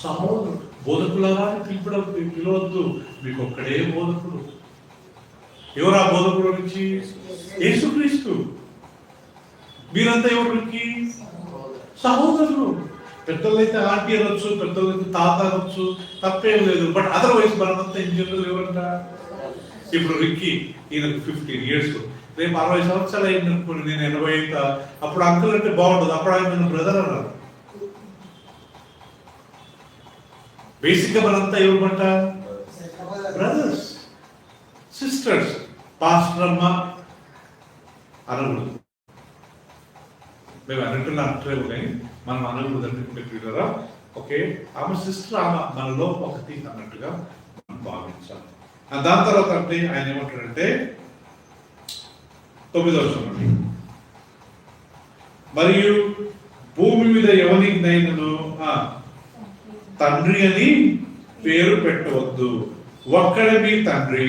సహోదరు. బోధకులారా పిలవద్దు, మీకు ఒక్కడే బోధకుడు. ఎవరు ఆ బోధకుడు నుంచి? యేసుక్రీస్తు. మీరంతా ఎవరికి? సహోదరులు. పెద్దలైతే ఆంటీ అనొచ్చు, పెద్దలైతే తాత అనొచ్చు, తప్పేం లేదు. బట్ అదర్వైజ్ మనమంతా ఇన్ జనరల్ ఎవరంట? ఇప్పుడు రిక్కీ, ఈయనకు 15 years, రేపు 60 సంవత్సరాలు అయింది అనుకోండి, నేను 80 అవుతా, అప్పుడు అంకుల్ అంటే బాగుంటుంది, అప్పుడు ఆయన బ్రదర్ అన్నారు. బేసిక్ గా మనంతా ఎవరమంట? Brothers, sisters. పాస్టర్ అమ్మ అనకూడదు, మేము అన్నట్టుగా అంటలేము, కానీ మనం అనకూడదు అంటే ఓకే, ఆమె సిస్టర్, ఆమె మనలో ఒకటి అన్నట్టుగా మనం భావించాలి. దాని తర్వాత అంటే ఆయన ఏమంటాడంటే 9వ వచనం, మరియు భూమి మీద ఎవరినైనను తండ్రి అని పేరు పెట్టవద్దు, ఒక్కడే మీ తండ్రి,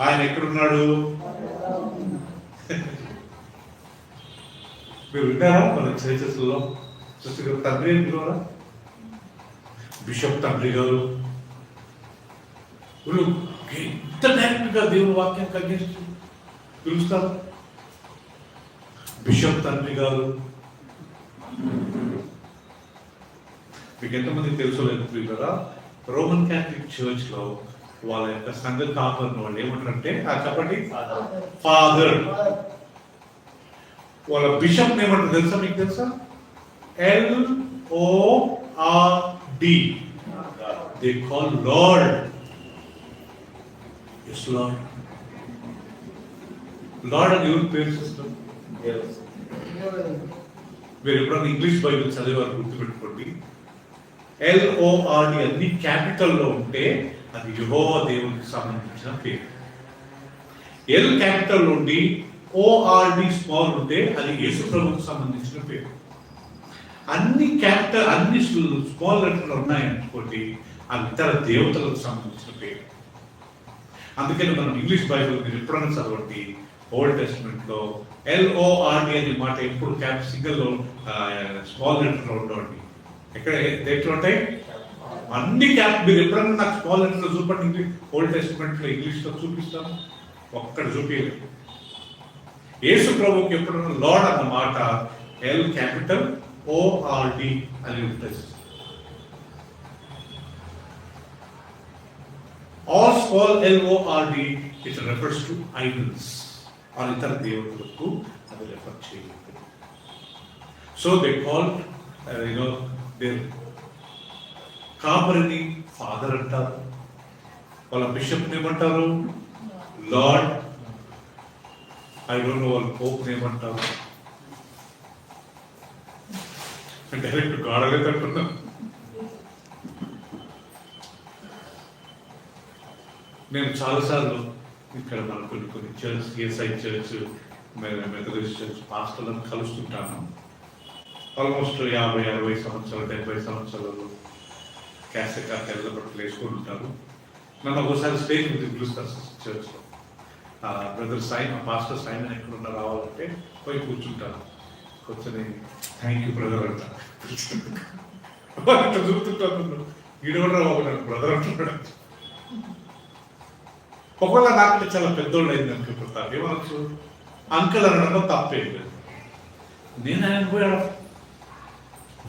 ఆయన ఎక్కడున్నాడు? మీరు విన్నారా మన చర్చస్లో? తండ్రి అని పిలవరా? బిషప్ తండ్రి గారు ఎంత డైరెక్ట్ గా దేవుని వాక్యం కలిగి పిలుస్తారు. బిషప్ తండ్రి గారు, మీకు ఎంతమంది తెలుసో లేదు కదా, రోమన్ క్యాథలిక్ చర్చ్ లో వాళ్ళ యొక్క సంఘ కాపర్ను వాళ్ళు ఏమంటారంటే, చెప్పండి, ఫాదర్. వాళ్ళ బిషప్ ఏమంటారు తెలుసా? మీకు తెలుసా? LORD. They call Lord. Yes, Lord. Lord అని ఎవరు పేరు సిస్టమ్? మీరు ఎప్పుడన్నా ఇంగ్లీష్ బైబిల్ చదివారు గుర్తుపెట్టుకోండి, LORD అన్ని క్యాపిటల్లో ఉంటే అది యెహోవా దేవునికి సంబంధించిన పేరు. L క్యాపిటల్ ఉండి ORD స్మాల్ ఉంటే అది యేసు ప్రభువుకు సంబంధించిన పేరు. అన్ని క్యాపిటల్, అన్ని స్మాల్ లెటర్లు ఉన్నాయనుకోండి, అవి ఇతర దేవతలకు సంబంధించిన పేరు. అందుకని మనం ఇంగ్లీష్ బైబిల్ మీరు ఎప్పుడైనా చదవండి, ఓల్డ్ టెస్ట్మెంట్ లో LORD అనే మాట ఎప్పుడు సింగిల్ స్మాల్ లెటర్ లో ఉండవండి. ఎక్కడ దేంట్లో ఉంటాయి? అన్ని మీరు ఎప్పుడన్నా నాకు స్మాల్ లెటర్ లో చూపండి, ఇంగ్లీష్ ఓల్డ్ టెస్ట్మెంట్ లో ఇంగ్లీష్ లో చూపిస్తాను, ఒక్కడ చూపించలేదు. యేసు ప్రభువుకి ఎప్పుడన్నా లార్డ్ అన్న మాట L క్యాపిటల్ ORD అని ఉంటుంది. All small LORD, it refers to idols or ఇతర దేవతలకు అది రెఫర్ చేయలేదు. So they called their కాపరిని ఫాదర్ అంటారు, వాళ్ళ బిషప్ ఏమంటారు? లార్డ్. ఐ డోంట్ నో వాళ్ళ పోప్ ఏమంటారు, డైరెక్ట్ గాడలే తట్టున్నా. నేను చాలాసార్లు ఇక్కడ మన కొన్ని చర్చ్, ఏసఐ చర్చ్, మెథడిస్ట్ చర్చ్ పాస్టర్లను కలుస్తుంటాను. ఆల్మోస్ట్ 50, 60 సంవత్సరాలు, 70 సంవత్సరాలు క్యాసెట్ తెల్ల బట్టలు వేసుకొని ఉంటారు. నన్ను ఒకసారి స్టేజ్ మీద పిలుస్తారు చర్చ్లో. బ్రదర్ సైన్, పాస్టర్ సైమన్ ఎక్కడ ఉన్నా రావాలంటే పోయి కూర్చుంటాను. కూర్చొని థ్యాంక్ యూ బ్రదర్ అంటారు. అట్లా చూస్తుంటాను, ఈడవరా బాబు నాకు బ్రదర్ అంటున్నాడు. ఒకవేళ నాకంటే చాలా పెద్దోళ్ళు అయింది అనుకుంటారు, ఏమనొచ్చు? అంకుల్ అనడంలో తప్పేం లేదు. నేను ఆయన పోయాడు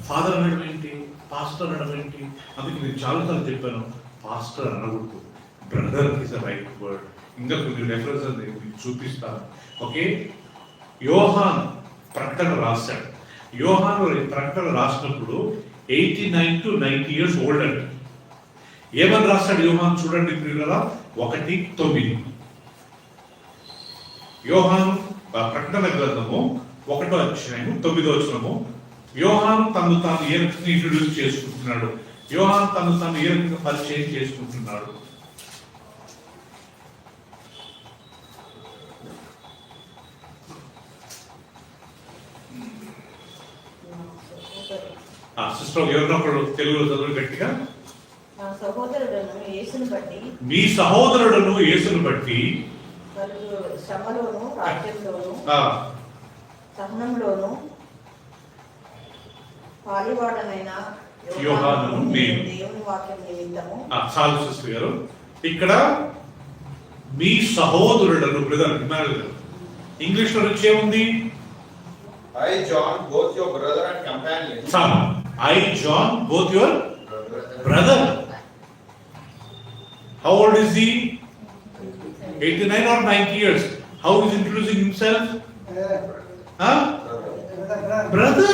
ఫాదర్ అనడం ఏంటి, పాస్టర్ అనడం ఏంటి? అందుకే నేను చాలాసార్లు చెప్పాను, పాస్టర్ అనకూడదు, brother is a right word. ఇంకా కొన్ని రెఫరెన్స్ మీకు చూపిస్తాను. ఓకే, యోహాను ప్రకటన రాశాడు. యోహాను ప్రకటన రాసినప్పుడు 89 to 90 years ఓల్డ్ అండి. ఏమని రాశాడు యోహాను చూడండి ప్రియులారా, 1:9. యోహాను ప్రకటన గ్రంథము 1వ అధ్యాయము 9వ వచనము. యోహాను తను తాను ఏ రకంగా ఇంట్రడ్యూస్ చేసుకుంటున్నాడు, యోహాను తను తాను ఏ రకంగా పరిచయం చేసుకుంటున్నాడు. సిస్టర్ ఎవరినప్పుడు తెలుగులో చదువు గట్టిగా. మీ సహోదరుడును యేసును బట్టి శ్రమలోను, రాజ్యంలోను, సహనంలోను పాలివాడనైన యోహానును నేను దేవుని వాక్యం నిమిత్తము. చాలు సిస్టర్ గారు, ఇక్కడ మీ సహోదరుడును బ్రదర్, ఇంగ్లీష్ లో నుంచి ఏముంది? I John, both your brother and companion. చాలు. I, John, both your brother. How old is he? 89 or 90 years. How is introducing himself? Huh? Brother.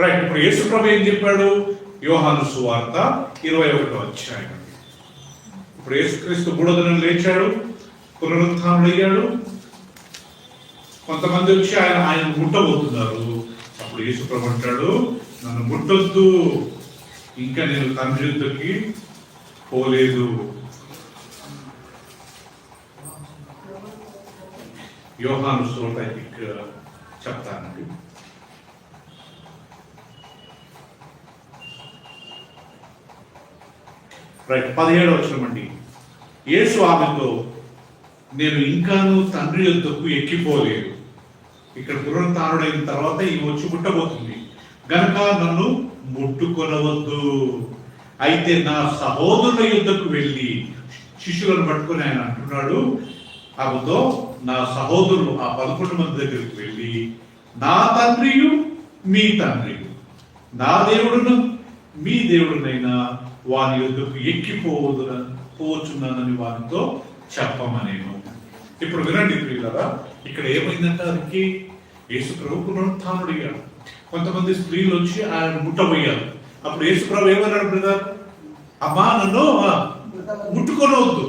Right. ఇప్పుడు యేసు ప్రభు ఏం చెప్పాడు? యోహాను సువార్త 21వ అధ్యాయం. ఇప్పుడు యేసుక్రీస్తు మూడో దినం లేచాడు, పునరుత్థానుడయ్యాడు. కొంతమంది వచ్చి ఆయన ముట్టబోతున్నారు. అప్పుడు యేసు ప్రభు అంటాడు, నన్ను ముట్టొద్దు, ఇంకా నేను తండ్రి యుద్ధకి పోలేదు. యోహాను సువార్త చెప్తానండి. రైట్, 17వ వచనం అండి. యేసు ఆమెతో, నేను ఇంకాను తండ్రి యొద్దకు ఎక్కిపోలేదు. ఇక్కడ పునరుత్థానుడైన తర్వాత ఈ వచ్చి ముట్టబోతుంది గనక నన్ను ముట్టుకొనవద్దు. అయితే నా సహోదరుల యుద్ధకు వెళ్ళి, శిష్యులను పట్టుకొని ఆయన అంటున్నాడు ఆమెతో, నా సహోదరులు ఆ 11 మంది దగ్గరికి వెళ్ళి, నా తండ్రియు మీ తండ్రియు, నా దేవుడును మీ దేవుడునైనా వారి యుద్ధకు పోవచ్చున్నానని వారితో చెప్పమనేను. ఇప్పుడు వినండి ప్రియులారా, ఇక్కడ ఏమైందంటే అదికి యేసు ప్రభు పునరుత్థానుడయ్యాడు. కొంతమంది స్త్రీలు వచ్చి ఆయన ముట్టబోయారు. అప్పుడు యేసు ప్రభు ఏమన్నాడు? బ్రదర్, అమ్మా నన్ను ముట్టుకొనవద్దు,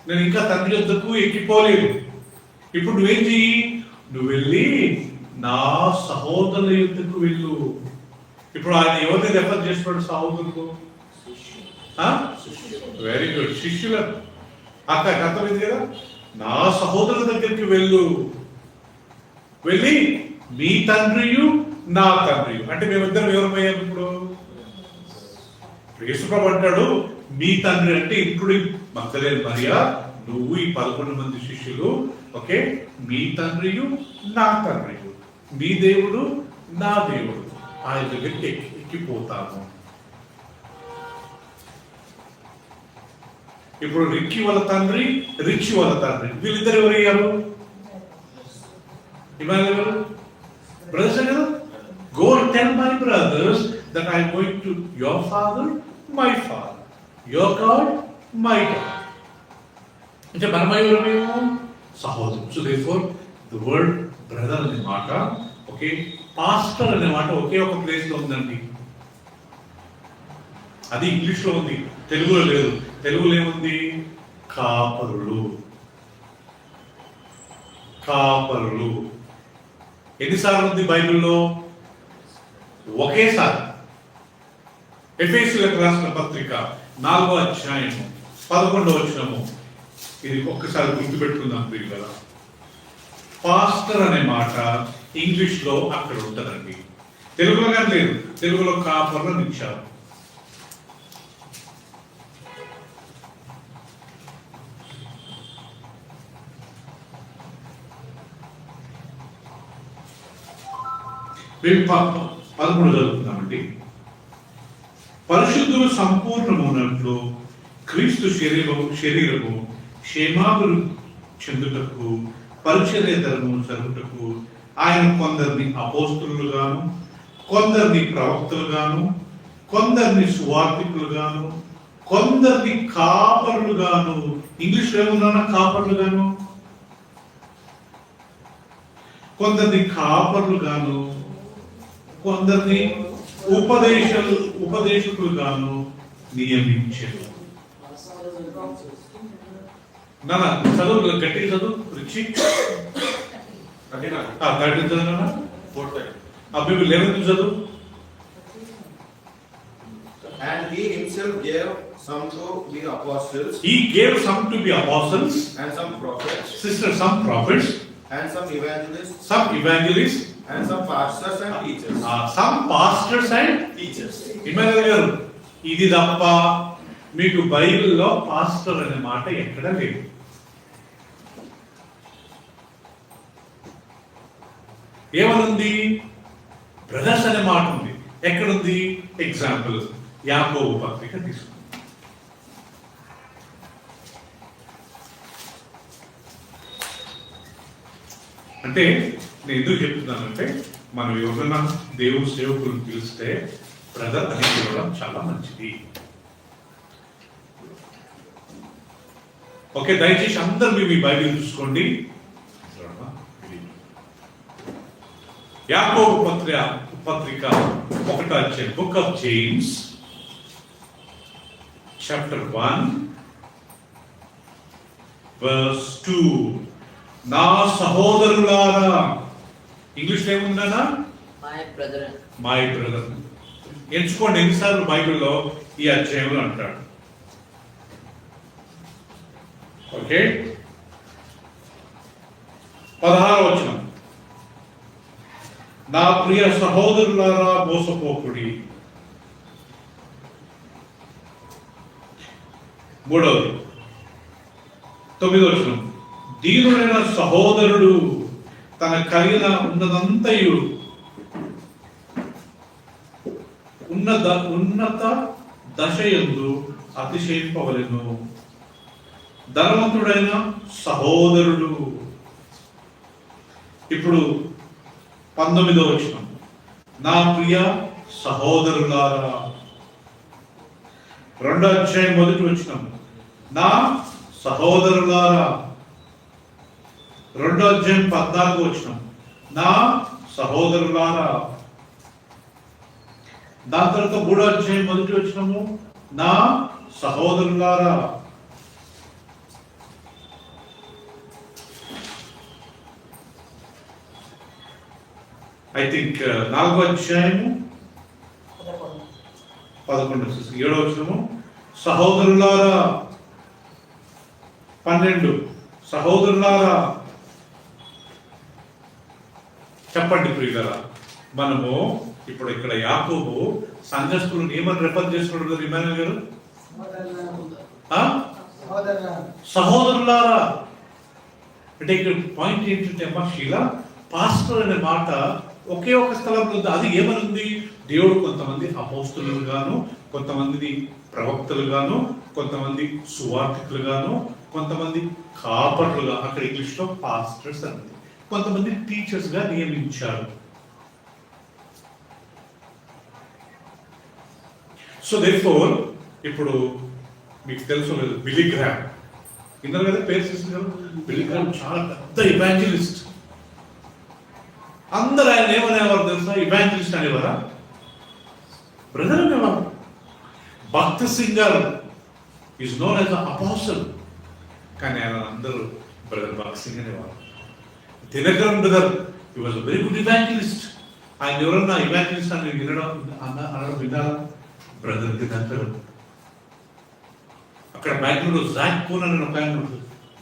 నేను ఇంకా తండ్రి యొద్దకు ఎక్కిపోలేదు. ఇప్పుడు నువ్వేం చెయ్యి? నువ్వు వెళ్ళి నా సహోదరుల యొద్దకు వెళ్ళు. ఇప్పుడు ఆయన ఎవరిని రెఫర్ చేస్తున్నాడు? సహోదరులు. వెరీ గుడ్, శిష్యుల అర్థమైంది కదా. నా సహోదరుల దగ్గరికి వెళ్ళు, వెళ్ళి మీ తండ్రియు నా తండ్రియు, అంటే మేమిద్దరం ఎవరమయ్యాం? ఇప్పుడు యేసుప్రభు అంటాడు మీ తండ్రి, అంటే ఇంక్లూడింగ్ మగ్దలేనే మరియా, నువ్వు ఈ 11 మంది శిష్యులు, ఓకే, మీ తండ్రియు నా తండ్రియు, మీ దేవుడు నా దేవుడు, ఆయన దగ్గరికి ఎక్కిపోతాము. ఇప్పుడు రిక్కి వాళ్ళ తండ్రి, రిచి వాళ్ళ తండ్రి, వీళ్ళిద్దరు ఎవరయ్యారు? ఎవరు? బ్రదర్స్ కదా. Go and tell my brothers that I am going to your father, my father, your God, my God. అంటే మనమేమో సహోదరు. So therefore the word brother అనే మాట, ఓకే, పాస్టర్ అనే మాట ఒకే ఒక ప్లేస్ లో ఉందండి. అది ఇంగ్లీష్ లో ఉంది, తెలుగులో లేదు. తెలుగులో ఏముంది? కాపరులు. కాపరులు ఎన్నిసార్లు ఉంది బైబిల్లో? ఒకేసారి. ఎఫెసీయులకు రాసిన పత్రిక 4వ అధ్యాయము 11వ వచనము. ఇది ఒక్కసారి గుర్తుపెట్టుకుందాం ప్రియులారా. పాస్టర్ అనే మాట ఇంగ్లీష్ లో అక్కడ ఉంటుందండి, తెలుగులో కానీ లేదు. తెలుగులో కాపర్లను ఇచ్చారు. మేము 13 చదువుతున్నామండి. పరిశుద్ధులు సంపూర్ణమున్నట్లు క్రీస్తు శరీరము క్షేమాభివృద్ధి చెందుటకు పరిచర్యతరము జరుగుటకు ఆయన కొందరిని అపోస్తలుగాను, కొందరిని ప్రవక్తలుగాను, కొందరిని సువార్తికులుగాను, కొందరిని కాపరులుగాను. ఇంగ్లీష్ ఏమున్నా కాపరులుగాను, కొందరిని కాపరులుగాను, కొందరిని ఉపదేశకులుగాను నియమించారు. నాన్న చదువు, గట్టిగా చదువు రిచి. గట్టి చదువు. అబ్బి 11 చదువు. And he himself gave some to be apostles. He gave some to be apostles. And some prophets. Sister, some prophets. And some evangelists. Some evangelists. And some pastors and teachers. Some pastors and teachers. Emmanuel గారు, ఇది తప్ప మీకు బైబిల్లో pastor అనే మాట ఎక్కడ లేదు. ఏమనుంది? బ్రదర్స్ అనే మాట ఉంది. ఎక్కడుంది? ఎగ్జాంపుల్ యాకోబు పత్రిక తీసుకుంది. అంటే నేను ఎందుకు చెప్తున్నానంటే మనం ఎవరైనా దేవుడు సేవకులు పిలిస్తే బ్రదర్ అని పిలవడం చాలా మంచిది. ఓకే, దయచేసి అందరూ మీ బైబిల్ చూసుకోండి. యాకోబు పత్రిక 1వ అధ్యాయం, book of James chapter 1 verse 2. నా సహోదరులారా, ఇంగ్లీష్ ఏముందనా? My brother. ఎంచుకోండి ఎన్నిసార్లు బైబిల్లో ఈ అధ్యాయంలో అంటాడు. ఓకే, 16వ వచనం, నా ప్రియ సహోదరులారా మోసపోకుడి. 3వ 9వ వచనం, దీనుడైన సహోదరుడు తన కలిగిన ఉన్నదంతయు ఉన్నత దశయందు అతిశయింపవలెను. ధనవంతుడైన సహోదరుడు. ఇప్పుడు 19వ వచనం, నా ప్రియ సహోదరులారా. 2వ అధ్యాయం 1వ వచనం, నా సహోదరులారా. 2వ అధ్యాయం 14వ వచనం, నా సహోదరులారా. దాని తర్వాత 3వ అధ్యాయం 1వ వచనము, నా సహోదరులారా. ఐ థింక్ 4వ అధ్యాయము 11 7వ వచనము, సహోదరులారా. 12 సహోదరులారా. చెప్పండి ప్రియులారా, మనము ఇప్పుడు ఇక్కడ యాకోబు సంఘస్థులను ఏమని రెఫర్ చేస్తున్నాడు కదా ఇమానుయేల్ గారు? సహోదరులారా. అంటే ఇక్కడ పాయింట్ ఏంటంటే అమ్మా శీల, పాస్టర్ అనే మాట ఒకే ఒక స్థలంలో ఉంది. అది ఏమని ఉంది? దేవుడు కొంతమంది అపోస్తులు గాను, కొంతమంది ప్రవక్తలు గాను, కొంతమంది సువార్థికులు గాను, కొంతమంది కాపర్లుగా, అక్కడ ఇంగ్లీష్ లో పాస్టర్స్ అన్నది, కొంతమంది టీచర్స్ గా నియమించారు. సో దేర్ఫోర్ ఇప్పుడు మీకు తెలుసు బిల్లీ గ్రామ్ విన్నారు కదా, పేరు చేస్తున్నారు. బిల్లీ గ్రామ్ చాలా పెద్ద ఇవాంజలిస్ట్. అందరూ ఆయన ఏమనేవారు తెలుసా? ఇవాంజలిస్ట్ అనేవారా? బ్రదర్ అనేవారు. Bakht Singh is known as apostle, కానీ ఆయన అందరూ బ్రదర్ భక్త సింగ్ అనేవారు. Dhinakaran brother he was a very good evangelist. ఆయన ఎవరన్నా ఇవాంజలిస్ట్ అని అనడం విన్నారా? బ్రదర్ దినకరన్. అక్కడ బెంగళూరు జాక్ పూన్ అని ఒక ఆయన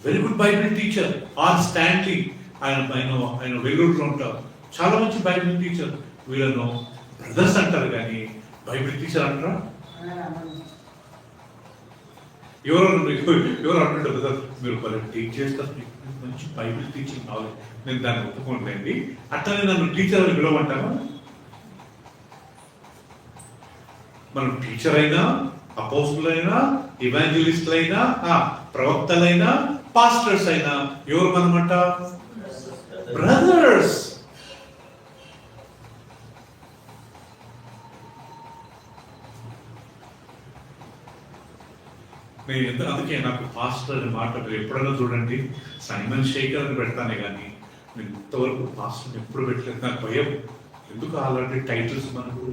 very good Bible teacher. R Stanley ఆయన వెల్లూరులో ఉంటారు. చాలా మంచి బైబిల్ టీచర్. వీళ్ళను బ్రదర్స్ అంటారు కానీ బైబిల్ టీచర్ అంటారా? ఎవరు అంటుంటారు కదా, మీరు టీచ్ చేస్తారు, మంచి బైబిల్ టీచింగ్ నాలెడ్జ్. నేను దాన్ని ఒప్పుకోండి. అట్లనే నన్ను టీచర్ అని పిలవమంటాను. మనం టీచర్ అయినా, అపోస్తులైనా, ఇవాంజలిస్టులైనా, ప్రవక్తలైనా, పాస్టర్స్ అయినా ఎవరు మనమాట? బ్రదర్స్. నేను అందుకే నాకు పాస్టర్ అనే మాట ఎప్పుడైనా చూడండి, సైమన్ శేఖర్ అని పెడతానే కానీ నేను ఇంతవరకు పాస్టర్ ఎప్పుడు పెట్టలేదు. నాకు భయం. ఎందుకు అలాంటి టైటిల్స్? మనకు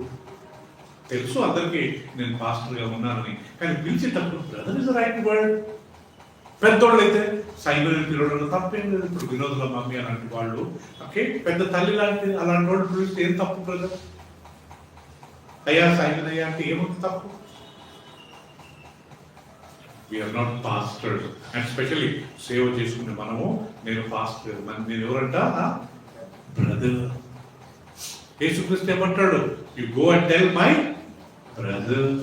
తెలుసు అందరికీ నేను పాస్టర్గా ఉన్నానని, కానీ పిలిచేటప్పుడు brother is the right word. పెద్దోళ్ళు అయితే సైమన్ పిలవడం తప్పేం లేదు. ఇప్పుడు వినోదుల మమ్మీ అలాంటి వాళ్ళు, ఓకే, పెద్ద తల్లి లాంటి అలాంటి వాళ్ళు పిలిస్తే ఏం తప్పు బ్రదర్? అయ్యా సైమన్ అయ్యా అంటే ఏముంది తప్పు? We are not pastors, and especially సేవ చేసుకునే మనము, నేను పాస్టర్, నేను ఎవరంట? బ్రదర్. యేసుక్రీస్తు ఏమంటాడు? You go and tell my brothers,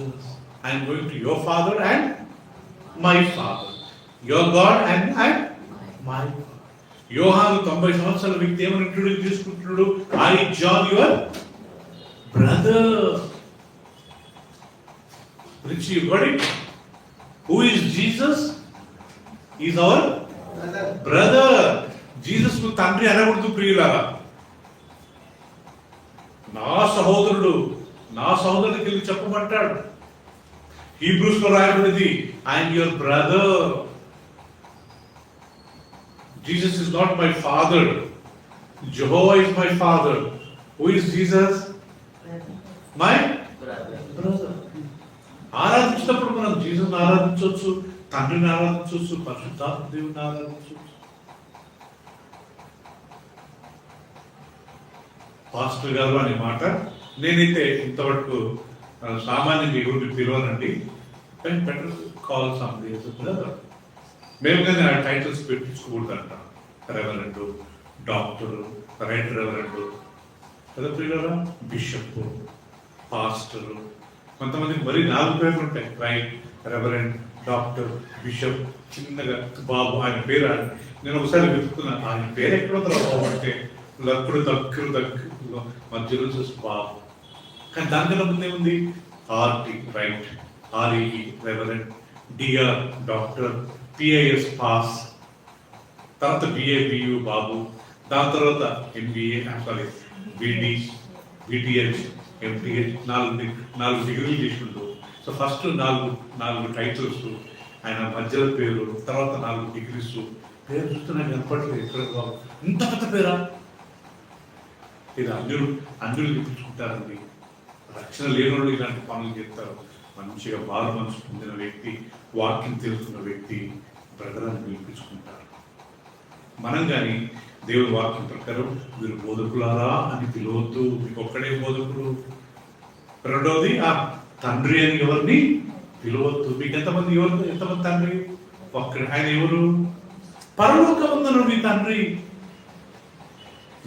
I am going to your father and my father, your God and my God. యోహాను 90 సంవత్సరాల వ్యక్తి ఏమని ఇంట్రొడ్యూస్ చేసుకుంటున్నాడు? I John your brother. Rich, you got it? Who is Jesus? He is our brother. Jesus కు తండ్రి అనకూడదు ప్రియులారా. నా సహోదరుడికి వెళ్ళి చెప్పమంటాడు. హీబ్రూస్ లో రాయబడింది, I'm your brother. Jesus is not my father, Jehovah is my father. Who is Jesus? My brother. ఆరాధించినప్పుడు మనం జీసస్ ఆరాధించవచ్చు, తండ్రిని ఆరాధించవచ్చు, పరిశుద్ధాత్మ దేవుని ఆరాధించవచ్చు. పాస్టర్ గారు అనే మాట నేనైతే ఇంతవరకు సామాన్యంగా ఎవరిని పిలవనండి. Better call somebody as a brother. మేము కానీ ఆ టైటిల్స్ పెట్టించుకోకూడదు అంటాం. రెవరెండ్, డాక్టర్, రైట్ రెవరెండ్ కదా పిల్లరా, బిషప్, పాస్టర్. కొంతమందికి మరీ 4 పేర్లు ఉంటాయి. Right reverend, doctor, bishop. చిన్నగా బాబు ఆయన పేరు. నేను ఒకసారి వెతుకున్నాను, ఆయన పేరు ఎక్కడో బాబు అంటే దగ్గర మధ్యలో చూసి బాబు. కానీ దానికన్నా ముందే ఉంది RT right, RE reverend, DR doctor, PIS pass, తర్వాత బిఏ బియు బాబు, దాని తర్వాత ఎంబీఏ బిడి, బిటిహెచ్, ఎంటీహెచ్. 4 డిగ్రీలు చేసిండు. సో ఫస్ట్ 4 టైటిల్స్, ఆయన మధ్యలో పేరు, తర్వాత 4 డిగ్రీస్. పేరు చూస్తే నాకు కనపడలేదు ఎక్కడ బాబు, ఇంత పెద్ద పేరా? ఇది అందరూ చెప్పించుకుంటారండి. రక్షణ లేని ఇలాంటి పనులు చేస్తారు. మంచిగా బాధ మనసు పొందిన వ్యక్తి, వాక్యం తెలుసుకున్న వ్యక్తి బ్రదర్ అని పిలిపించుకుంటారు. మనం కానీ దేవుడి వాక్యం ప్రకారం మీరు బోధకులారా అని పిలవద్దు. మీకు ఒక్కడే బోధకుడు. రెండవది ఆ తండ్రి అని ఎవరిని పిలవద్దు. మీకు ఎంతమంది తండ్రి? ఒక్కడే. ఆయన ఎవరు? పరలోకమందున్న మీ తండ్రి.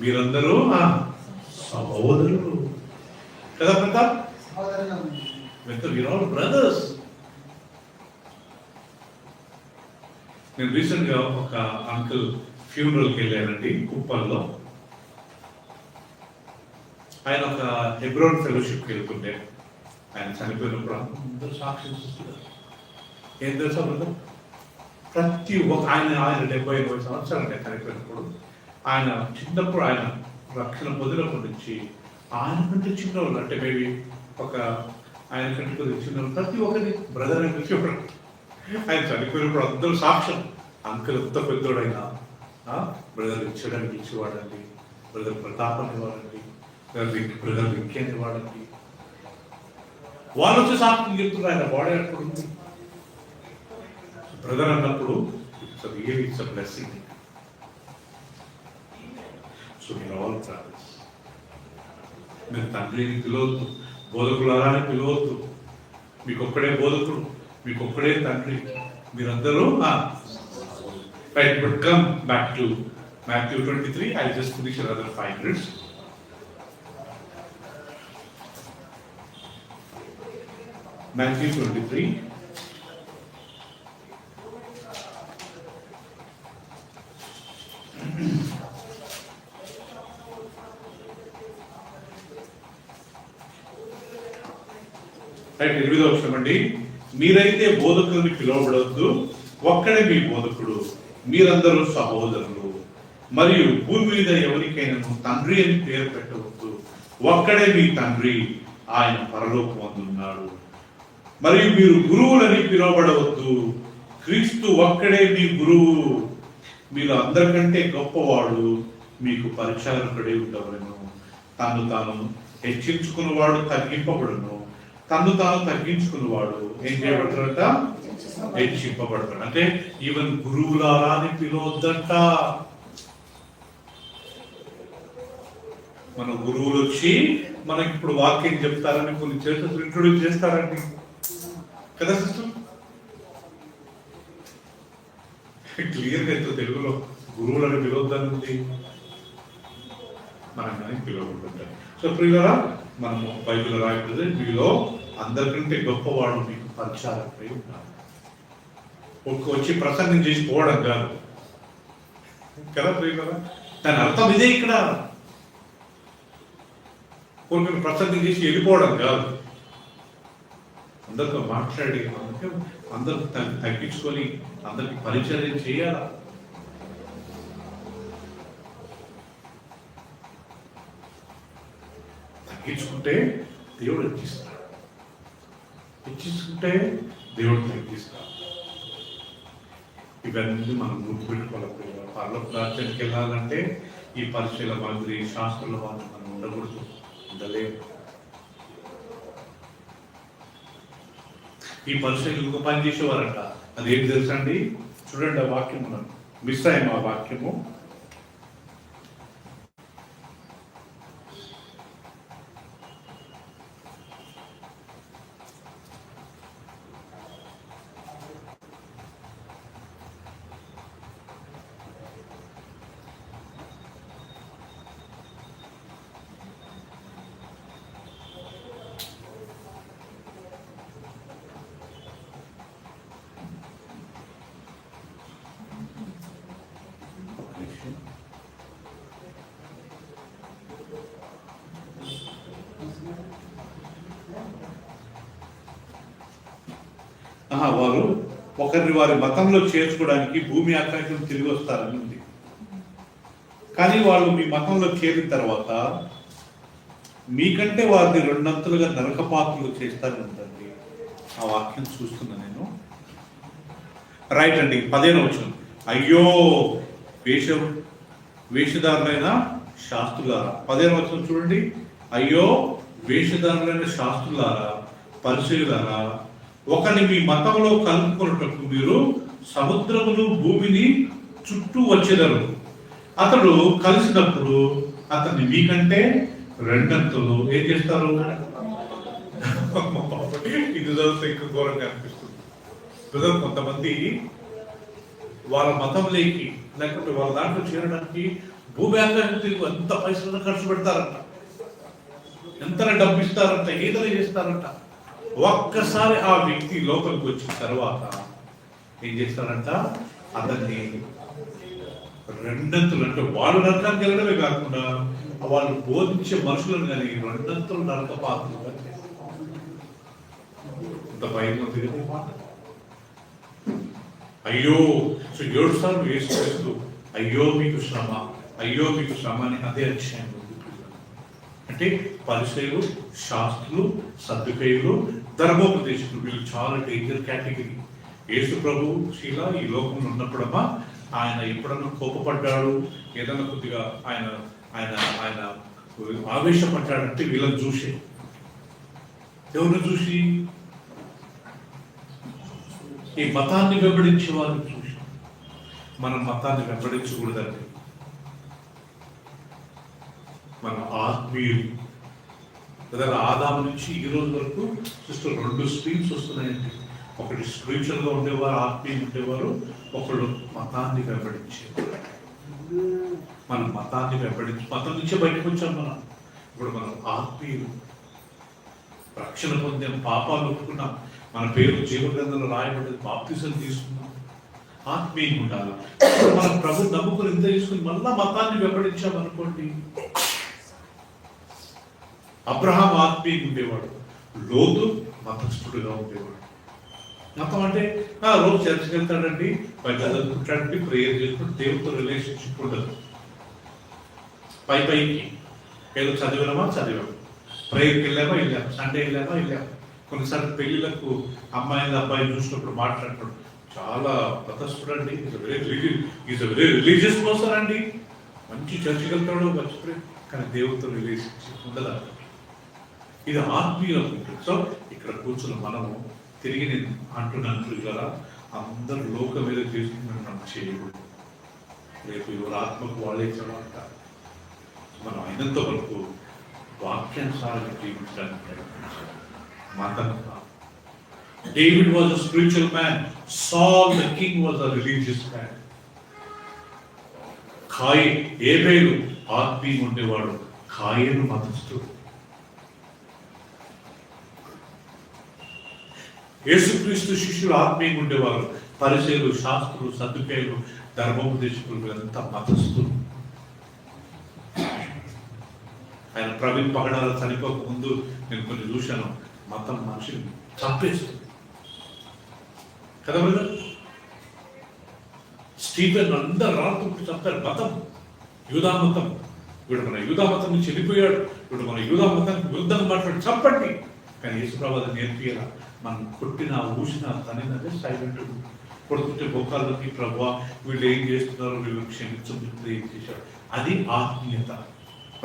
మీరందరూ సహోదరులు కదా ప్రతాప్? బ్రదర్స్. నేను రీసెంట్ గా ఒక అంకుల్ ఫ్యూనరల్కి వెళ్ళానండి కుప్పల్లో. ఆయన ఒక హెబ్రోన్ ఫెలోషిప్కి వెళ్తుండే. ఆయన చనిపోయినప్పుడు అందరూ సాక్ష్యం చూస్తున్నారు. ఏం తెలుసా బ్రదర్? ప్రతి ఒక్క ఆయన 70-80 సంవత్సరాలు చనిపోయినప్పుడు, ఆయన చిన్నప్పుడు ఆయన రక్షణ పొందినప్పటి నుంచి ఆయన కంటే చిన్నవాళ్ళు, అంటే మేబీ ఒక ఆయన కంటే కొద్దిగా చిన్నవాళ్ళు, ప్రతి ఒక్కరిని బ్రదర్ అని పిలిచేవాడు. ఆయన చనిపోయినప్పుడు అందరూ సాక్ష్యం. అంకుల్ ఎంత పెద్దోడైనా బ్రదర్ ఇచ్చడానికి ఇచ్చేవాడండి, బ్రదర్ ప్రతాప్ అనేవాడండి, బ్రదర్ వెంకీ అనేవాడండి. వాళ్ళు వచ్చి సాక్ష్యం చెప్తున్నారు. ఆయన బాడీ అక్కడ ఉంది. బ్రదర్ అన్నప్పుడు ఇట్స్ అ బ్లెస్సింగ్. సో మీరు ఆల్ బ్రదర్స్. మీరు తండ్రిని పిలవద్దు, బోధకులారా అని పిలవద్దు. మీకు ఒక్కడే బోధకుడు, మీకు ఒక్కడే తండ్రి. మీరందరూ right. But come back to Matthew 23. I'll just finish another 5 minutes. Matthew 23. Right. 8వ వచనం అండి. మీరైతే బోధకులని పిలువబడవద్దు, ఒక్కడే మీ బోధకుడు, మీరందరూ సహోదరులు. మరియు భూమి మీద ఎవరికైనా తండ్రి అని పేరు పెట్టవద్దు, ఒక్కడే మీ తండ్రి, ఆయన పరలోకమందున్నాడు. మరియు మీరు గురువులని పిలువబడవద్దు, క్రీస్తు ఒక్కడే మీ గురువు. మీరు అందరికంటే గొప్పవాడు, మీకు పరిచారకుడే ఉండవలను. తను తాను హెచ్చించుకున్నవాడు తగ్గింపబడును, తను తాను తగ్గించుకున్నవాడు ఏం చేయబడతాడంట? హెచ్చింపబడతాడు. అంటే ఈవెన్ గురువులారా అని పిలవద్దంట. మన గురువులు వచ్చి మనకి ఇప్పుడు వాక్యం చెప్తారని కొన్ని చర్చలు ఇంట్రొడ్యూస్ చేస్తారండి కదా సిస్టర్? క్లియర్గా అయితే తెలుగులో గురువులను పిలవద్దని ఉంది, మనం కానీ పిలవకుంటుంటారు. సో ప్రియులారా, మనము బైబిల్ రాయబడింది, మీలో అందరికంటే గొప్పవాడు మీకు పరిచారకుడై ఉన్నాడు. వచ్చి ప్రసంగం చేసి పోవడం కాదు కదా ప్రియులారా. దాని అర్థం ఇదే. ఇక్కడ కొన్ని ప్రసంగం చేసి వెళ్ళిపోవడం కాదు, అందరితో మాట్లాడి అందరూ తగ్గించుకొని అందరికి పరిచయం చేయాలా. తగ్గించుకుంటే దేవుడు హెచ్చిస్తాడు, హెచ్చించుకుంటే దేవుడు తగ్గిస్తాడు. ఇవన్నీ మనం గుర్తుపెట్టుకోవాలి. పరలోక రాజ్యానికి వెళ్ళాలంటే ఈ పరిచయాల మాదిరి శాస్త్రుల వాళ్ళు మనం ఉండకూడదు, ఉండలేము. ఈ పరిచయాలు ఇంకో పని చేసేవారంట, అదేంటి తెలుసా అండి? చూడండి ఆ వాక్యం, మనం మిస్ అయ్యాము ఆ వాక్యము. వారు ఒకరిని వారి మతంలో చేర్చుకోవడానికి భూమి ఆకాశం తిరిగి వస్తారని ఉంది. కానీ వాళ్ళు మీ మతంలో చేరిన తర్వాత మీకంటే వారిని రెండంతలుగా నరకపాత్రలు చేస్తారని ఉందండి. ఆ వాక్యం చూస్తున్నా నేను. రైట్ అండి, 15వ వచనం. అయ్యో వేషధారులైన శాస్త్రులారా. 15వ వచనం చూడండి. అయ్యో వేషధారులైన శాస్త్రులారా, పరిచయులారా, ఒకని మీ మతంలో కలుపుకున్నట్టు మీరు సముద్రమును భూమిని చుట్టూ వచ్చేదరు. అతడు కలిసినప్పుడు అతన్ని మీకంటే రెండంతలు ఏం చేస్తారు? ఇది ఇంకా ఘోరంగా అనిపిస్తుంది. కొంతమంది వాళ్ళ మతంలోకి లేకపోతే వాళ్ళ దాంట్లో చేరడానికి భూమి ఆకాశం తిరిగి ఎంత పైసలు ఖర్చు పెడతారంట, ఎంత డబ్బు ఇస్తారంట, ఏదైనా చేస్తారంట. ఒక్కసారి ఆ వ్యక్తి లోపలికి వచ్చిన తర్వాత ఏం చేస్తారంట? అతన్ని రెండంతులు, అంటే వాళ్ళు నరకానికి వెళ్ళడమే కాకుండా వాళ్ళు బోధించే మనుషులను కానీ రెండంతులు నరక పాత్రలుగా చేస్తారు. ఇంత భయం ఉంది కదా. అయ్యో, సో 7 సార్లు వేసుకొస్తూ అయ్యో మీకు శ్రమ, అయ్యో మీకు శ్రమ అని అదే అధ్యాయం. అంటే పరిచయులు, శాస్త్రులు, సద్దుకయులు, ధర్మోపదేశకులు, వీళ్ళు చాలా డేంజర్ కేటగిరీ. యేసు ప్రభు శీల ఈ లోకంలో ఉన్నప్పుడమ్మా ఆయన ఎప్పుడన్నా కోపపడ్డాడు, ఏదన్నా కొద్దిగా ఆయన ఆయన ఆయన ఆవేశపడ్డాడంటే వీళ్ళని చూసి, ఎవరిని చూసి? ఈ మతాన్ని వెంబడించే వాళ్ళని చూసి. మనం మతాన్ని వెంబడించకూడదండి. మన ఆత్మీయులు ఆదాము నుంచి ఈ రోజు వరకు సిస్టర్ 2 స్ట్రీమ్స్ వస్తున్నాయండి. ఒకటి స్పిరిచువల్ గా ఉండేవారు, ఆత్మీయులు ఉండేవారు, ఒకళ్ళు మతాన్ని వెంబడించేవారు. మనం మతాన్ని మతం నుంచే బయటకు వచ్చాం. ఇప్పుడు మనం ఆత్మీయులు, రక్షణ పొందాం, పాపాలు ఒప్పుకున్నాం, మన పేరు జీవ గ్రంథంలో రాయబడ్డది, బాప్తిసం తీసుకున్నాం. ఆత్మీయంగా ఉండాలి. మన ప్రభు నమ్ముకుని ఇంత తీసుకుని మళ్ళా మతాన్ని వెంబడించాం అనుకోండి. అబ్రహాం ఆత్మీయంగా ఉండేవాడు, లోతు మతస్థుడుగా ఉండేవాడు. మతం అంటే రోజు చర్చకి వెళ్తాడండి, బయట చదువుకుంటాడండి, ప్రేయర్ చేసుకుంటూ దేవుడితో రిలేషన్షిప్ ఉండదు. పైకి ఏదో చదివినామా చదివాము, ప్రేయర్కి వెళ్ళామా వెళ్ళాము, సండే వెళ్ళామా వెళ్ళాము. కొన్నిసార్లు పెళ్లిలకు అమ్మాయిని అబ్బాయిని చూసినప్పుడు మాట్లాడతాడు, చాలా మతస్థుడు అండి, ఈజ్ వెరీ రిలీజియస్ పర్సన్ అండి, మంచి చర్చకి వెళ్తాడు, మర్చిపోయి, కానీ దేవుడితో రిలేషన్షిప్ ఉండదు. ఇది ఆత్మీయ. సో ఇక్కడ కూర్చున్న మనము తిరిగి నేను అంటున్నాను కదా, అందరూ లోకం మీద చేసుకుని మనం చేయకూడదు. రేపు ఎవరు ఆత్మకు వాళ్ళే చదవాలి. మనం అయినంత వరకు వాక్యానుసారంగా జీవించడానికి ప్రయత్నించాలి. మతం David was a spiritual man, Saul the king was a religious man. ఏబేలు ఆత్మీయంగా ఉండేవాడు, కాయేను మతస్థుడు. యేసుక్రీస్తు శిష్యులు ఆత్మీయంగా ఉండేవారు, పరిచయులు, శాస్త్రులు, సద్దుకయులు, ధర్మోపదేశకులు, వీళ్ళంతా మతస్థులు. ఆయన ప్రవీణ్ పగడాల చనిపోక ముందు నేను కొన్ని చూశాను, మతం మనిషిని చంపేస్తుంది కదా. స్టీఫెన్ అందరు రాత్రి చంపారు. మతం, యూదా మతం వీడు మన యూదా మతం నుంచి వెళ్ళిపోయాడు, వీడు మన యూదా మతానికి విరుద్ధంగా మాట్లాడి చంపండి. కానీ యేసుప్రభు అది నేర్పియాల. మనం కొట్టినా ఊసినా తనినదే సైలెంట్ కొడుతుంటే బొక్కాలకి ప్రభువా వీళ్ళు ఏం చేస్తున్నారు, వీళ్ళు క్షమించు ఏం చేశాడు. అది ఆత్మీయత.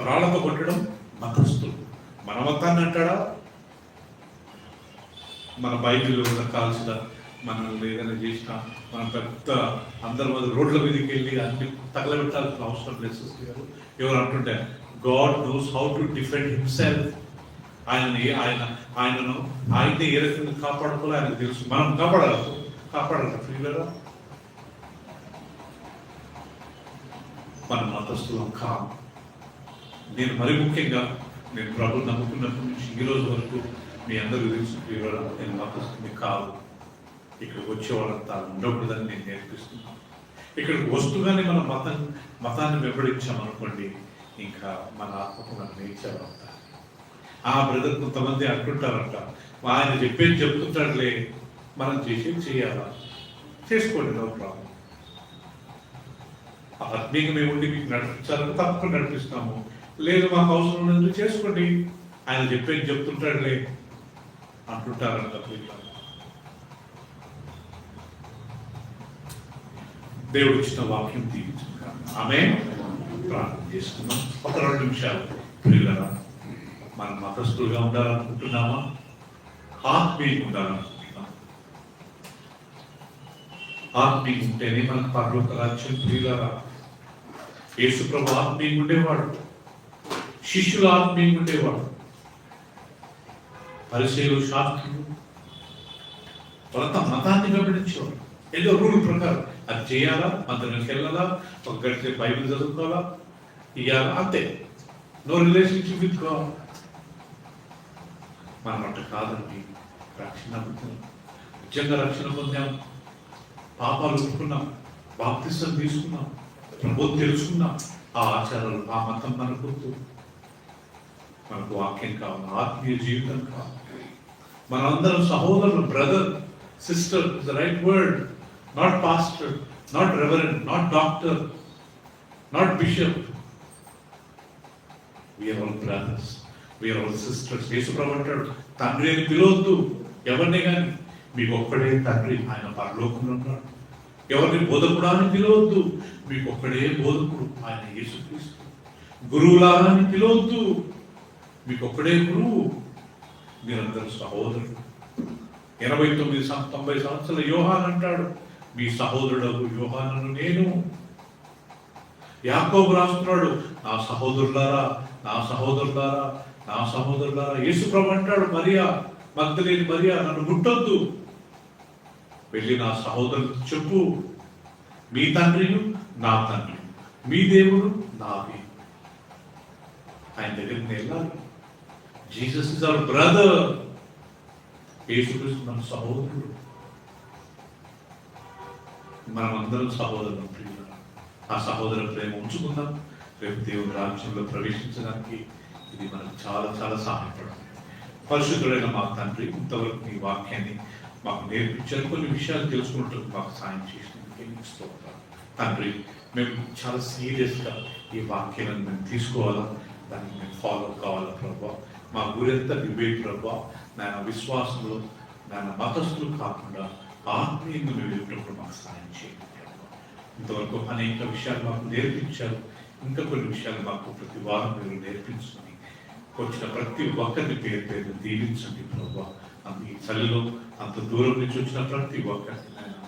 రాళ్లతో కొట్టడం మతస్థులు. మన మతాన్ని అంటాడా? మన బైబిల్లో ఉన్న కాల్చిన మనల్ని ఏదైనా చేసినా మనం పెద్ద అందరి మీద రోడ్ల మీదకి వెళ్ళి అన్ని తగలబెట్టాల్సిన అవసరం లేదు. ఎవరు అంటుంటే God knows how to defend himself. ఆయనని ఆయనను ఏ రకంగా కాపాడుకోవాలో ఆయనకు తెలుసు. మనం కాపాడాలి ఫ్రీగా. మన మతస్థులం కాదు. నేను మరి ముఖ్యంగా నేను ప్రభువు నమ్ముకున్నప్పటి నుంచి ఈ రోజు వరకు మీ అందరూ తెలుసు ప్రియులారా, నేను మతస్థుని కాదు. ఇక్కడికి వచ్చే వాళ్ళంతా ఉండకూడదని నేను నేర్పిస్తున్నాను. ఇక్కడికి వస్తుగానే మన మతాన్ని వెంబడించామనుకోండి, ఇంకా మన ఆత్మకు మనం నేర్చేవాళ్ళంట. ఆ బ్రదర్ కొంతమంది అంటుంటారంట, ఆయన చెప్పేది చెప్తుంటాడులే, మనం చేసేది చేయాలా, చేసుకోండి, నో ప్రాబ్లం. ఆత్మీయంగా ఉండి మీకు నడిపించాలని తప్పకుండా నడిపిస్తాము. లేదు మాకు అవసరం ఉన్నది చేసుకోండి, ఆయన చెప్పేది చెప్తుంటాడులే అంటుంటారంట. దేవుడు ఇచ్చిన వాక్యం దీవించుకుంటాం. ఆమేన్. ప్రార్థన చేసుకున్నాం. ఒక 2 నిమిషాలు ప్రియులారా, మనం మతస్థులుగా ఉండాలనుకుంటున్నామా? ఆత్మీయంగా ఉండాలనుకుంటున్నాం. ఆత్మీయంగా ఉంటేనే మనకు పరలోక రాజ్యం. ప్రియులారా, యేసు ప్రభు ఆత్మీయంగా ఉండేవాడు, శిష్యులు ఆత్మీయంగా ఉండేవాడు. పరిసయ్యులు, శాస్త్రులు వాళ్ళంతా మతాన్ని వెంబడించేవాడు. ఏదో రూల్ ప్రకారం అది చేయాలా, మందిరానికి వెళ్ళాలా, ఒక గంట బైబిల్ చదువుకోవాలా, ఇవ్వాలా, అంతే. No relationship with God. మనం అట్ట కాదండి. రక్షణ పొందాం, నిజంగా రక్షణ పొందాం, పాపాలు ఒప్పుకున్నాం, బాప్తిసం తీసుకున్నాం, ప్రభువు తెలుసుకున్నాం. ఆ ఆచారాలు, ఆ మతం మనకు మనకు వాక్యం కావాలి, ఆత్మీయ జీవితం కావాలి. మనందరం సహోదరులు, brother, sister is the right word. Not pastor, not reverend, not doctor, not bishop. We are all brothers, we are all sisters. యేసు ప్రభు అంటాడు, తండ్రి అని పిలవద్దు ఎవరిని కానీ, మీకు ఒక్కడే తండ్రి, ఆయన పరలోకంలో ఉన్నాడు. ఎవరిని బోధకుడా అని పిలవద్దు, మీకు ఒక్కడే బోధకుడు, ఆయన యేసుక్రీస్తు. గురువులారా అని పిలవద్దు, మీకు ఒక్కడే గురువు, మీరందరూ సహోదరుడు. 89-90 సంవత్సరాల యోహాను అంటాడు, మీ సహోదరుడు యోహాను నేను. యాకోబు రాస్తున్నాడు, నా సహోదరులారా, నా సహోదరులారా, నా సహోదరులారా. యేసు ప్రభు అంటాడు, మరియా, మగ్దలేని మరియా, నన్ను ముట్టొద్దు, వెళ్ళి నా సహోదరులకు చెప్పు, మీ తండ్రిను నా తండ్రి, మీ దేవుడు నా దేవుడు. ఆయన దగ్గరికి వెళ్ళాలి. Jesus is our brother. యేసుక్రీస్తు మన సహోదరుడు. మనం అందరం సహోదరులు. ఆ సహోదర ప్రేమ ఉంచుకుందాం. రేపు దేవుని రాజ్యంలో ప్రవేశించడానికి ఇది మనకు చాలా చాలా సహాయపడుతుంది. పరిశుద్ధుడైన మా తండ్రి, ఇంతవరకు మీ వాక్యాన్ని మాకు నేర్పించారు, కొన్ని విషయాలు తెలుసుకుంటూ మాకు సాయం చేసినందుకు తండ్రి. మేము చాలా సీరియస్గా ఈ వాక్యాలను మేము తీసుకోవాలా, దాన్ని మేము ఫాలో కావాలా ప్రభావ. మా గురంతా డిబేట్ ప్రభావ, నాయన విశ్వాసంలో నాయన మతస్థులు కాకుండా ఆత్మీయంగా మేము ఎదుగుతున్నప్పుడు మాకు సాయం చేయండి. ఇంతవరకు అనేక విషయాలు మాకు నేర్పించారు, ఇంకా కొన్ని విషయాలు మాకు ప్రతి వారం మీరు నేర్పించుకొని వచ్చిన ప్రతి ఒక్కరిని పేరు పేరు దీవించండి ప్రభావ. ఈ చలిలో అంత దూరం నుంచి వచ్చిన ప్రతి ఒక్కరిని నాయన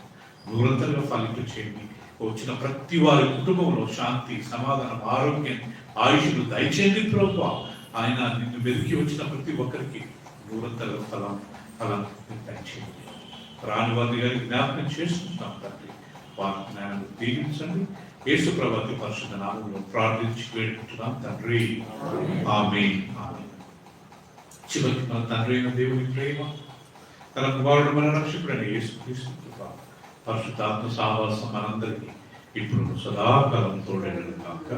నిరంతరంగా ఫలింపు చేయండి. వచ్చిన ప్రతి వారి కుటుంబంలో శాంతి, సమాధానం, ఆరోగ్యం, ఆయుష్ను దయచేయండి ప్రభావ. ఆయన నిన్ను వెతికి వచ్చిన ప్రతి ఒక్కరికి నిరంతర ఫలం దయచేయండి. రాని వారి గారి జ్ఞాపకం చేసుకుంటాం తండ్రి. వారిని ఆయన దీవించండి. యేసు ప్రభువు పరిశుద్ధ నామములో ప్రార్థించి వేడుకుంటున్నాం తండ్రి. ఆమేన్. చివరికి మన తండ్రి అయిన దేవుని ప్రేమ, తన కుమారుడు మన రక్షకుడైన యేసుక్రీస్తు కృప, పరిశుద్ధాత్మ సహవాసం మనందరికీ ఇప్పుడు సదాకాలం తోడైనను గాక.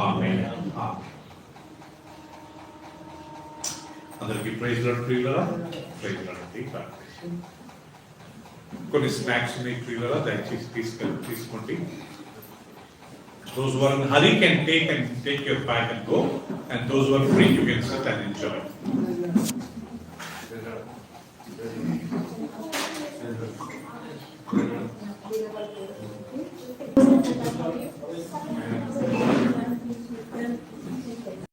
ఆమేన్. అందరికీ ప్రైజ్ లార్డ్ ప్రియులారా, ప్రైజ్ లార్డ్ అండి. కొన్ని స్నాక్స్ ఉన్నాయి ప్రియులారా, దయచేసి తీసుకోండి. Those who are in hurry can take your pack and go, and those who are free, you can sit and enjoy.